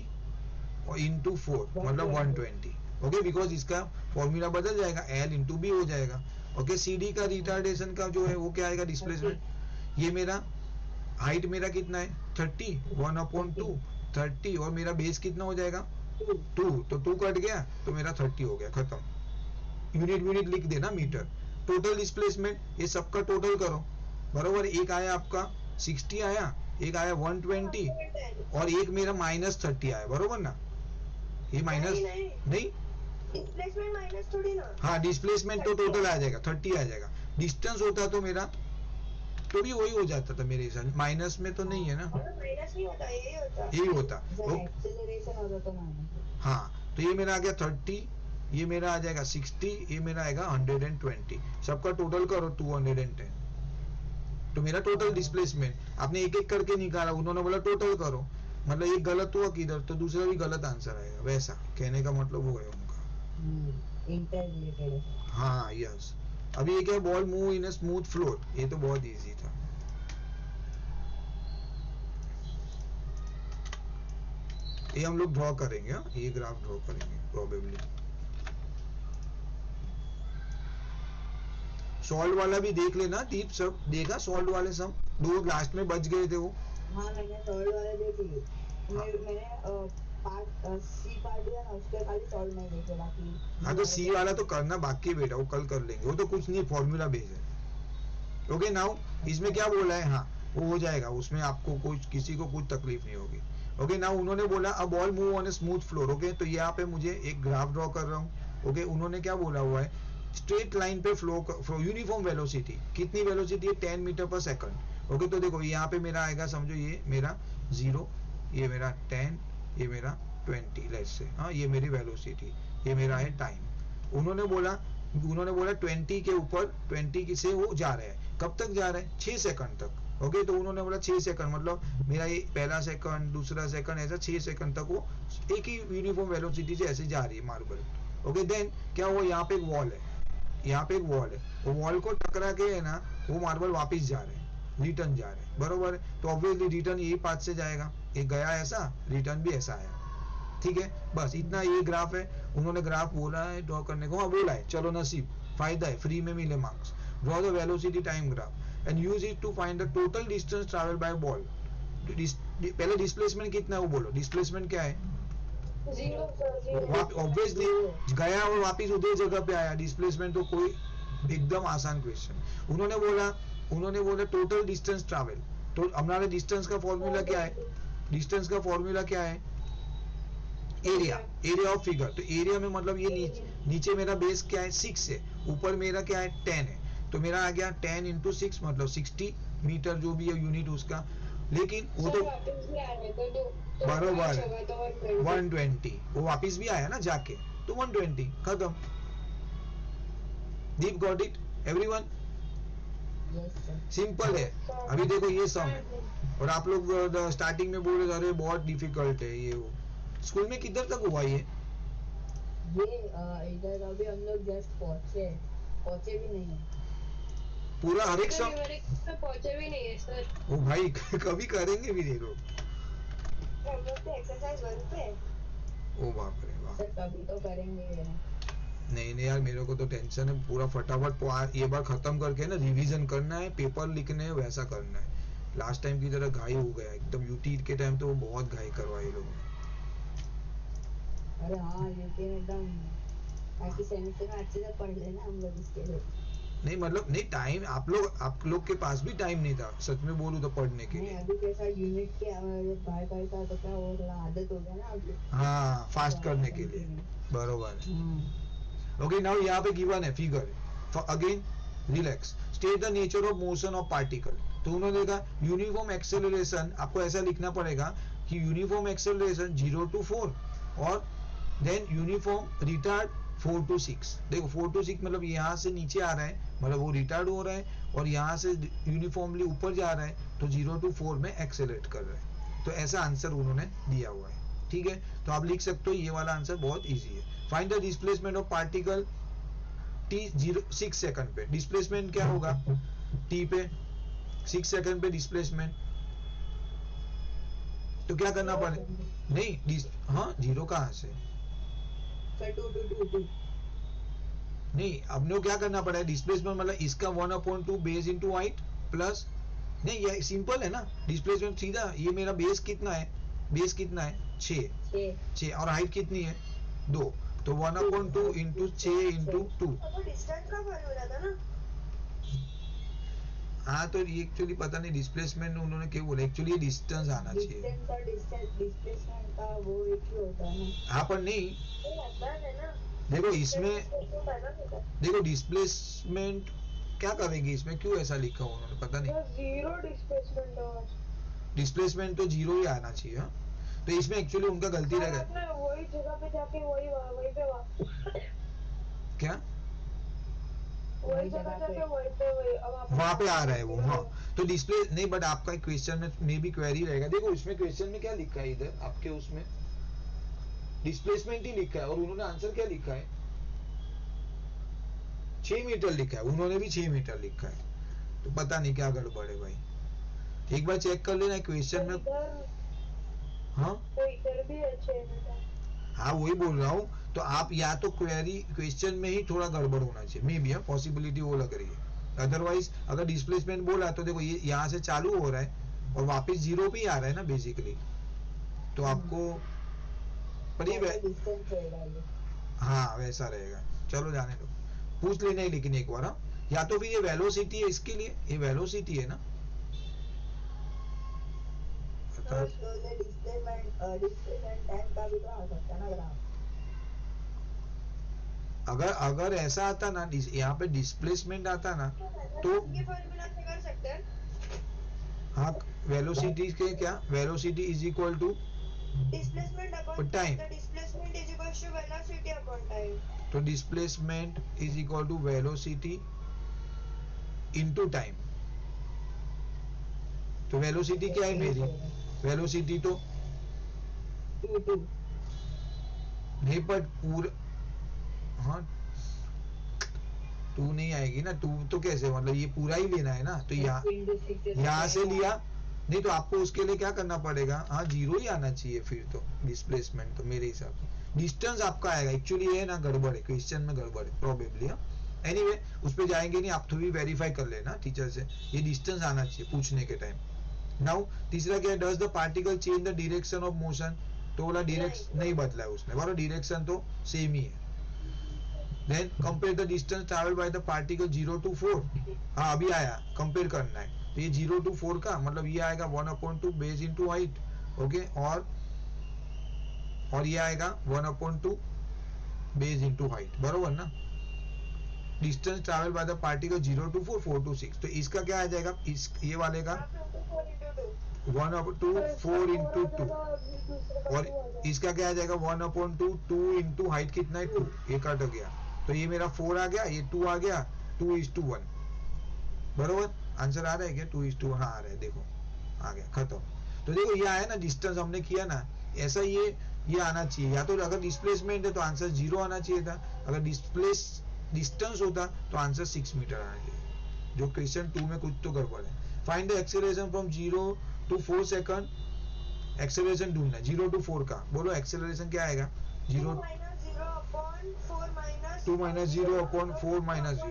Speaker 1: और इंटू 4 मतलब 120, ओके, बिकॉज इसका फॉर्मूला बदल जाएगा, एल इंटू बी हो जाएगा, ओके। सी डी का रिटार्डेशन का जो है वो क्या आएगा, डिस्प्लेसमेंट, ये मेरा हाइट मेरा कितना है 30, 1/2 30, और मेरा बेस कितना हो जाएगा 2, तो 2 कट गया तो मेरा 30 हो गया, खत्म। यूनिट लिख देना, मीटर। टोटल डिस्प्लेसमेंट, ये सबका टोटल करो, बरोबर, एक आया आपका 60 आया, एक आया 120 और एक मेरा -30 आया, बरोबर ना, ये माइनस नहीं,
Speaker 3: डिस्प्लेसमेंट माइनस थोड़ी ना,
Speaker 1: हाँ, डिस्प्लेसमेंट तो टोटल आ जाएगा 30 आ जाएगा, डिस्टेंस होता तो मेरा तो भी वही हो जाता था मेरे हिसाब, माइनस में तो नहीं है ना,
Speaker 3: माइनस नहीं होता,
Speaker 1: यही होता,
Speaker 2: एक्सेलरेशन होता तो माइनस।
Speaker 1: हाँ, तो ये मेरा आ गया 30, ये मेरा आ जाएगा 60, ये मेरा आएगा 120, सबका टोटल करो 210, तो मेरा टोटल डिस्प्लेसमेंट आपने एक एक करके निकाला, उन्होंने बोला टोटल करो, मतलब एक गलत हुआ किधर तो दूसरा भी गलत आंसर आएगा, वैसा कहने का मतलब वो है उनका,
Speaker 2: इंटर रिलेटेड।
Speaker 1: हाँ, यस। अभी ये क्या, ball move in a smooth floor, ये तो बहुत इजी था। ये हम लोग ड्रॉ करेंगे, हाँ, ये ग्राफ ड्रॉ करेंगे प्रोबेबली। सॉल्व वाला भी देख लेना, दीप, सब देखा सॉल्व वाले, सब 2 लास्ट में बच गए थे वो,
Speaker 2: हाँ मैंने सॉल्व वाले देख लिए, मैंने पार्ट सी पार्ट दिया ना, उसके खाली सॉल्व नहीं देखे, बाकी
Speaker 1: हाँ, तो सी वाला तो करना बाकी है बेटा, वो कल कर लेंगे, वो तो कुछ नहीं, फॉर्मूला बेस है, ओके। नाउ इसमें क्या बोला है, हाँ वो हो जाएगा, उसमें आपको कुछ किसी को कुछ तकलीफ नहीं होगी, ओके। नाउ उन्होंने बोला a ball move on a smooth floor, okay, तो यहाँ पे मुझे एक ग्राफ ड्रॉ कर रहा हूँ, ओके। उन्होंने क्या बोला हुआ है, स्ट्रेट लाइन पे फ्लो यूनिफॉर्म वेलोसिटी, कितनी वेलोसिटी है 10 मीटर पर सेकंड, ओके। तो देखो यहाँ पे मेरा आएगा, समझो ये मेरा 0, ये मेरा 10, ये मेरा 20, लेट्स से, हाँ, ये मेरी वेलोसिटी, ये मेरा है टाइम। उन्होंने बोला 20 के ऊपर 20 से वो जा रहा है, कब तक जा रहा है 6 सेकंड तक, ओके। तो उन्होंने बोला 6 सेकंड मतलब मेरा ये पहला सेकंड, दूसरा सेकंड, ऐसा 6 सेकंड तक वो एक ही यूनिफॉर्म वेलोसिटी से ऐसे जा रही है मार्बल, ओके। देन क्या हुआ, यहाँ पे एक वॉल है, यहाँ पे एक वॉल है, वो वॉल को टकरा के है ना, वो मार्बल वापस जा रहे हैं, रिटर्न जा रहे हैं, बरोबर है, तो ऑब्वियसली रिटर्न यही पाथ से जाएगा, एक गया ऐसा, रिटर्न भी ऐसा आया, ठीक है, बस इतना, ये ग्राफ है। उन्होंने ग्राफ बोला है ड्रॉ करने को, हाँ बोला है, चलो नसीब, फायदा है, फ्री में मिले marks. Draw the velocity time graph and use it to find the total distance travel by ball. पहले डिस्प्लेसमेंट कितना है वो बोलो, डिस्प्लेसमेंट क्या है, ऑब्वियसली गया और वापिस उधर जगह पे आया, डिस्प्लेसमेंट तो कोई एकदम आसान क्वेश्चन। उन्होंने बोला टोटल डिस्टेंस ट्रैवल, तो हमारे डिस्टेंस का फॉर्मूला क्या है, डिस्टेंस का फॉर्मूला क्या है, एरिया ऑफ फिगर। तो एरिया में मतलब ये नीचे मेरा बेस क्या है 6 है, ऊपर मेरा क्या है 10 है, तो मेरा आ गया 10 इंटू 6 मतलब 60 मीटर, जो भी है यूनिट उसका, लेकिन वो तो बरोबर है 120, वो वापिस भी आया ना जाके, तो 120 खत्म। Deep got it everyone, simple है। अभी देखो ये सम है, और आप लोग स्टार्टिंग में बोल रहे अरे बहुत डिफिकल्ट है ये वो, स्कूल में किधर तक हुआ ये
Speaker 2: इधर अभी हम लोग जस्ट पहुंचे भी नहीं है,
Speaker 1: पूरा हर एक सम
Speaker 3: पहुंचे भी नहीं है सर,
Speaker 1: ओ भाई कभी करेंगे भी नहीं लोग,
Speaker 3: हम लोग तो एक्सरसाइज 1 पे,
Speaker 1: ओ बाप रे बाप,
Speaker 2: सर कभी तो करेंगे।
Speaker 1: नहीं यार, मेरे को तो टेंशन है, पूरा फटाफट ये बार खत्म करके ना रिवीजन करना है, पेपर लिखने है, वैसा करना है। लास्ट टाइम की तरह घाई हो गया एकदम, यूटी के टाइम तो वो बहुत घाई करवाए लोगों ने।
Speaker 2: अरे हाँ यूटी में एकदम, ताकि सेमेस्टर में अच्छे से पढ़ लेना हम लोग इसके लिए।
Speaker 1: नहीं मतलब नहीं टाइम आप लोग के पास भी टाइम नहीं था सच में बोलूं तो पढ़ने के
Speaker 2: नहीं
Speaker 1: लिए।
Speaker 2: अभी कैसा यूनिट के बाय बाय था तो क्या वो थोड़ा आदत हो गया ना अभी
Speaker 1: हाँ फास्ट करने के लिए
Speaker 2: कंटिन्यू।
Speaker 1: बरोबर है। ओके नाउ यहाँ पे गिवन है figure again relax state the nature of motion of particle. तो उन्होंने देखा यूनिफॉर्म एक्सेलरेशन आपको ऐसा लिखना पड़ेगा कि यूनिफॉर्म एक्सेलरेशन 0 to 4 और देन यूनिफॉर्म रिटार्ड 4 to 6। देखो 4 to 6 मतलब यहाँ से नीचे आ रहा है मतलब वो रिटार्ड हो रहा है और यहाँ से यूनिफॉर्मली ऊपर जा रहा है तो 0 to 4 में एक्सेलरेट कर रहा है। तो ऐसा आंसर उन्होंने दिया हुआ है ठीक है। तो आप लिख सकते हो ये वाला आंसर बहुत इजी है। Find the displacement of particle T 6 second पे। डिस्प्लेसमेंट क्या होगा टी पे 6 सेकंड पे डिस्प्लेसमेंट। तो क्या करना पड़े नहीं हाँ जीरो कहाँ से
Speaker 2: सर 2
Speaker 1: नहीं अपने को क्या करना पड़ेगा डिस्प्लेसमेंट मतलब इसका 1/2 बेस इंटू हाइट प्लस नहीं ये सिंपल है ना डिस्प्लेसमेंट सीधा ये मेरा बेस कितना है 6 और हाइट कितनी है 2 तो 1/2 इंटू 6 इंटू 2।
Speaker 3: तो डिस्टेंस का फर्क हो रहा था ना।
Speaker 1: हाँ तो ये एक्चुअली पता नहीं डिस्प्लेसमेंट उन्होंने क्या बोला एक्चुअली ये डिस्टेंस आना चाहिए।
Speaker 2: डिस्टेंस और डिस्प्लेसमेंट का वो एक ही होता है ना।
Speaker 1: हाँ पर नहीं
Speaker 3: ये लगता है ना।
Speaker 1: देखो इसमें देखो डिस्प्लेसमेंट क्या करेंगे इसमें क्यों ऐसा लिखा हुआ उन्होंने पता नहीं।
Speaker 3: जीरो डिस्प्लेसमेंट होगा।
Speaker 1: डिस्प्लेसमेंट तो जीरो ही आना चाहिए हाँ? तो इसमें एक्चुअली उनका गलती रह गया
Speaker 3: आपने वही जगह पे जाके वही पे
Speaker 1: क्या
Speaker 3: वही जगह जाके वही अब
Speaker 1: वहां पे आ रहा है वो हाँ। तो डिस्प्ले नहीं बट आपका क्वेश्चन में भी क्वेरी रहेगा देखो इसमें क्वेश्चन में क्या लिखा है इधर आपके उसमें डिस्प्लेसमेंट ही लिखा है और उन्होंने आंसर क्या लिखा है 6 मीटर लिखा है उन्होंने भी 6 मीटर लिखा है। तो पता नहीं क्या गड़बड़ है भाई एक बार चेक कर लेना क्वेश्चन में। हाँ
Speaker 3: तो इधर भी है 6 मीटर।
Speaker 1: हाँ वही बोल रहा हूँ तो आप या तो क्वेरी क्वेश्चन में ही थोड़ा गड़बड़ होना चाहिए मे बी पॉसिबिलिटी वो लग रही है। अदरवाइज अगर डिस्प्लेसमेंट बोला तो देखो ये यहाँ से चालू हो रहा है और वापस जीरो पे ही आ रहा है ना बेसिकली। तो आपको पर ये हाँ वैसा रहेगा चलो जाने दो पूछ लेना ही लेकिन एक बार हाँ? या तो फिर ये वेलोसिटी है इसके लिए ये वेलोसिटी है ना अगर अगर ऐसा आता ना यहाँ पे डिस्प्लेसमेंट आता ना तो
Speaker 3: ये फॉर्मूला से कर सकते हैं।
Speaker 1: हाँ वेलोसिटी के क्या velocity is equal to
Speaker 3: displacement upon
Speaker 1: time.
Speaker 3: Displacement is equal to velocity upon time.
Speaker 1: तो displacement is equal to velocity into time. तो वेलोसिटी क्या है मेरी वेलोसिटी तो नहीं बट पूरा हाँ 2 नहीं आएगी ना 2 तो कैसे मतलब ये पूरा ही लेना है ना तो यहाँ से लिया नहीं तो आपको उसके लिए क्या करना पड़ेगा हाँ जीरो ही आना चाहिए फिर तो डिस्प्लेसमेंट तो मेरे हिसाब से डिस्टेंस आपका आएगा एक्चुअली ये ना गड़बड़ है क्वेश्चन में गड़बड़ है प्रोबेबली हाँ। एनीवे उस पर जाएंगे नहीं आप थोड़ी वेरीफाई कर लेना टीचर से ये डिस्टेंस आना चाहिए पूछने के टाइम। नाउ तीसरा क्या है does the particle change the direction of motion. तो बोला डायरेक्शन नहीं बदला है उसने बोला डायरेक्शन तो सेम ही है। Then compare the distance traveled by the particle 0 to 4। हाँ अभी आया कंपेयर करना है तो ये 0 to 4 का मतलब ये आएगा 1/2 बेस इंटू हाइट ओके और ये आएगा 1/2 बेस इंटू हाइट बरोबर ना। Distance travel by the particle 0 to 4 4 to 6 तो इसका क्या आ जाएगा इस ये वाले का 1/2 4 इंटू 2 और इसका क्या आ जाएगा 1/2 2 इंटू हाइट कितना है 2 ये कट गया तो ये मेरा 4 आ गया ये 2 आ गया 2:1 बरोबर। आंसर आ रहा है क्या 2:1 हाँ आ रहा है देखो आ गया खत्म। तो देखो ये आया ना डिस्टेंस हमने किया ना ऐसा ये आना चाहिए या तो अगर डिस्प्लेसमेंट है तो आंसर 0 आना चाहिए था अगर डिस्टेंस होता तो आंसर 6 मीटर आना चाहिए जो क्वेश्चन 2 में कुछ तो गड़बड़ है। Find the acceleration from 0 to 4 second acceleration ढूंढना है 0 to 4 का बोलो एक्सेलरेशन क्या आएगा 0 2 minus 0 upon 4 minus 0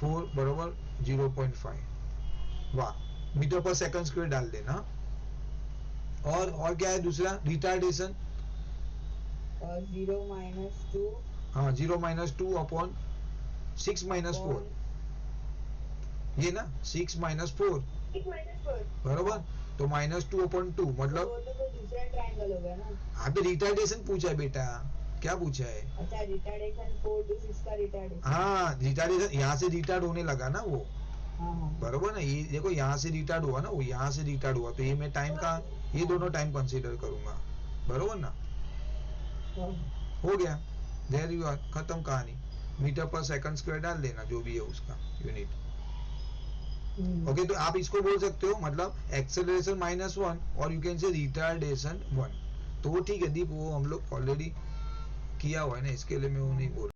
Speaker 1: 4 बराबर 0.5 वाह मीटर पर सेकंड स्क्वायर डाल देना। और क्या है दूसरा रिटार्डेशन
Speaker 2: 0 - 2
Speaker 1: हाँ 0 - 2 अपॉन 6 माइनस 4 ये ना 6 माइनस 4
Speaker 3: -4
Speaker 1: बरोबर तो -2/2 मतलब
Speaker 2: वो तो कोई दूसरा ट्रायंगल हो गया ना।
Speaker 1: यहाँ पे रिटार्डेशन पूछा है बेटा क्या पूछा है
Speaker 2: अच्छा रिटार्डेशन 4 to 6 का रिटार्डेशन।
Speaker 1: हाँ रिटार्डेशन यहाँ से रिटार्ड होने लगा ना वो
Speaker 2: हाँ
Speaker 1: बरोबर ना ये देखो यहाँ से रिटार्ड हुआ ना वो यहाँ से रिटार्ड हुआ तो ये मैं टाइम का ये दोनों टाइम कंसीडर करूंगा बरोबर ना
Speaker 2: हाँ।
Speaker 1: हो गया देयर यू आर खत्म कहानी मीटर पर सेकंड स्क्वायर डाल देना जो भी है उसका यूनिट ओके तो आप इसको बोल सकते हो मतलब एक्सेलरेशन -1 और यू कैन से रिटार्डेशन 1 तो वो ठीक है दीप वो हम लोग ऑलरेडी किया हुआ है ना इसके लिए मैं वो नहीं बोल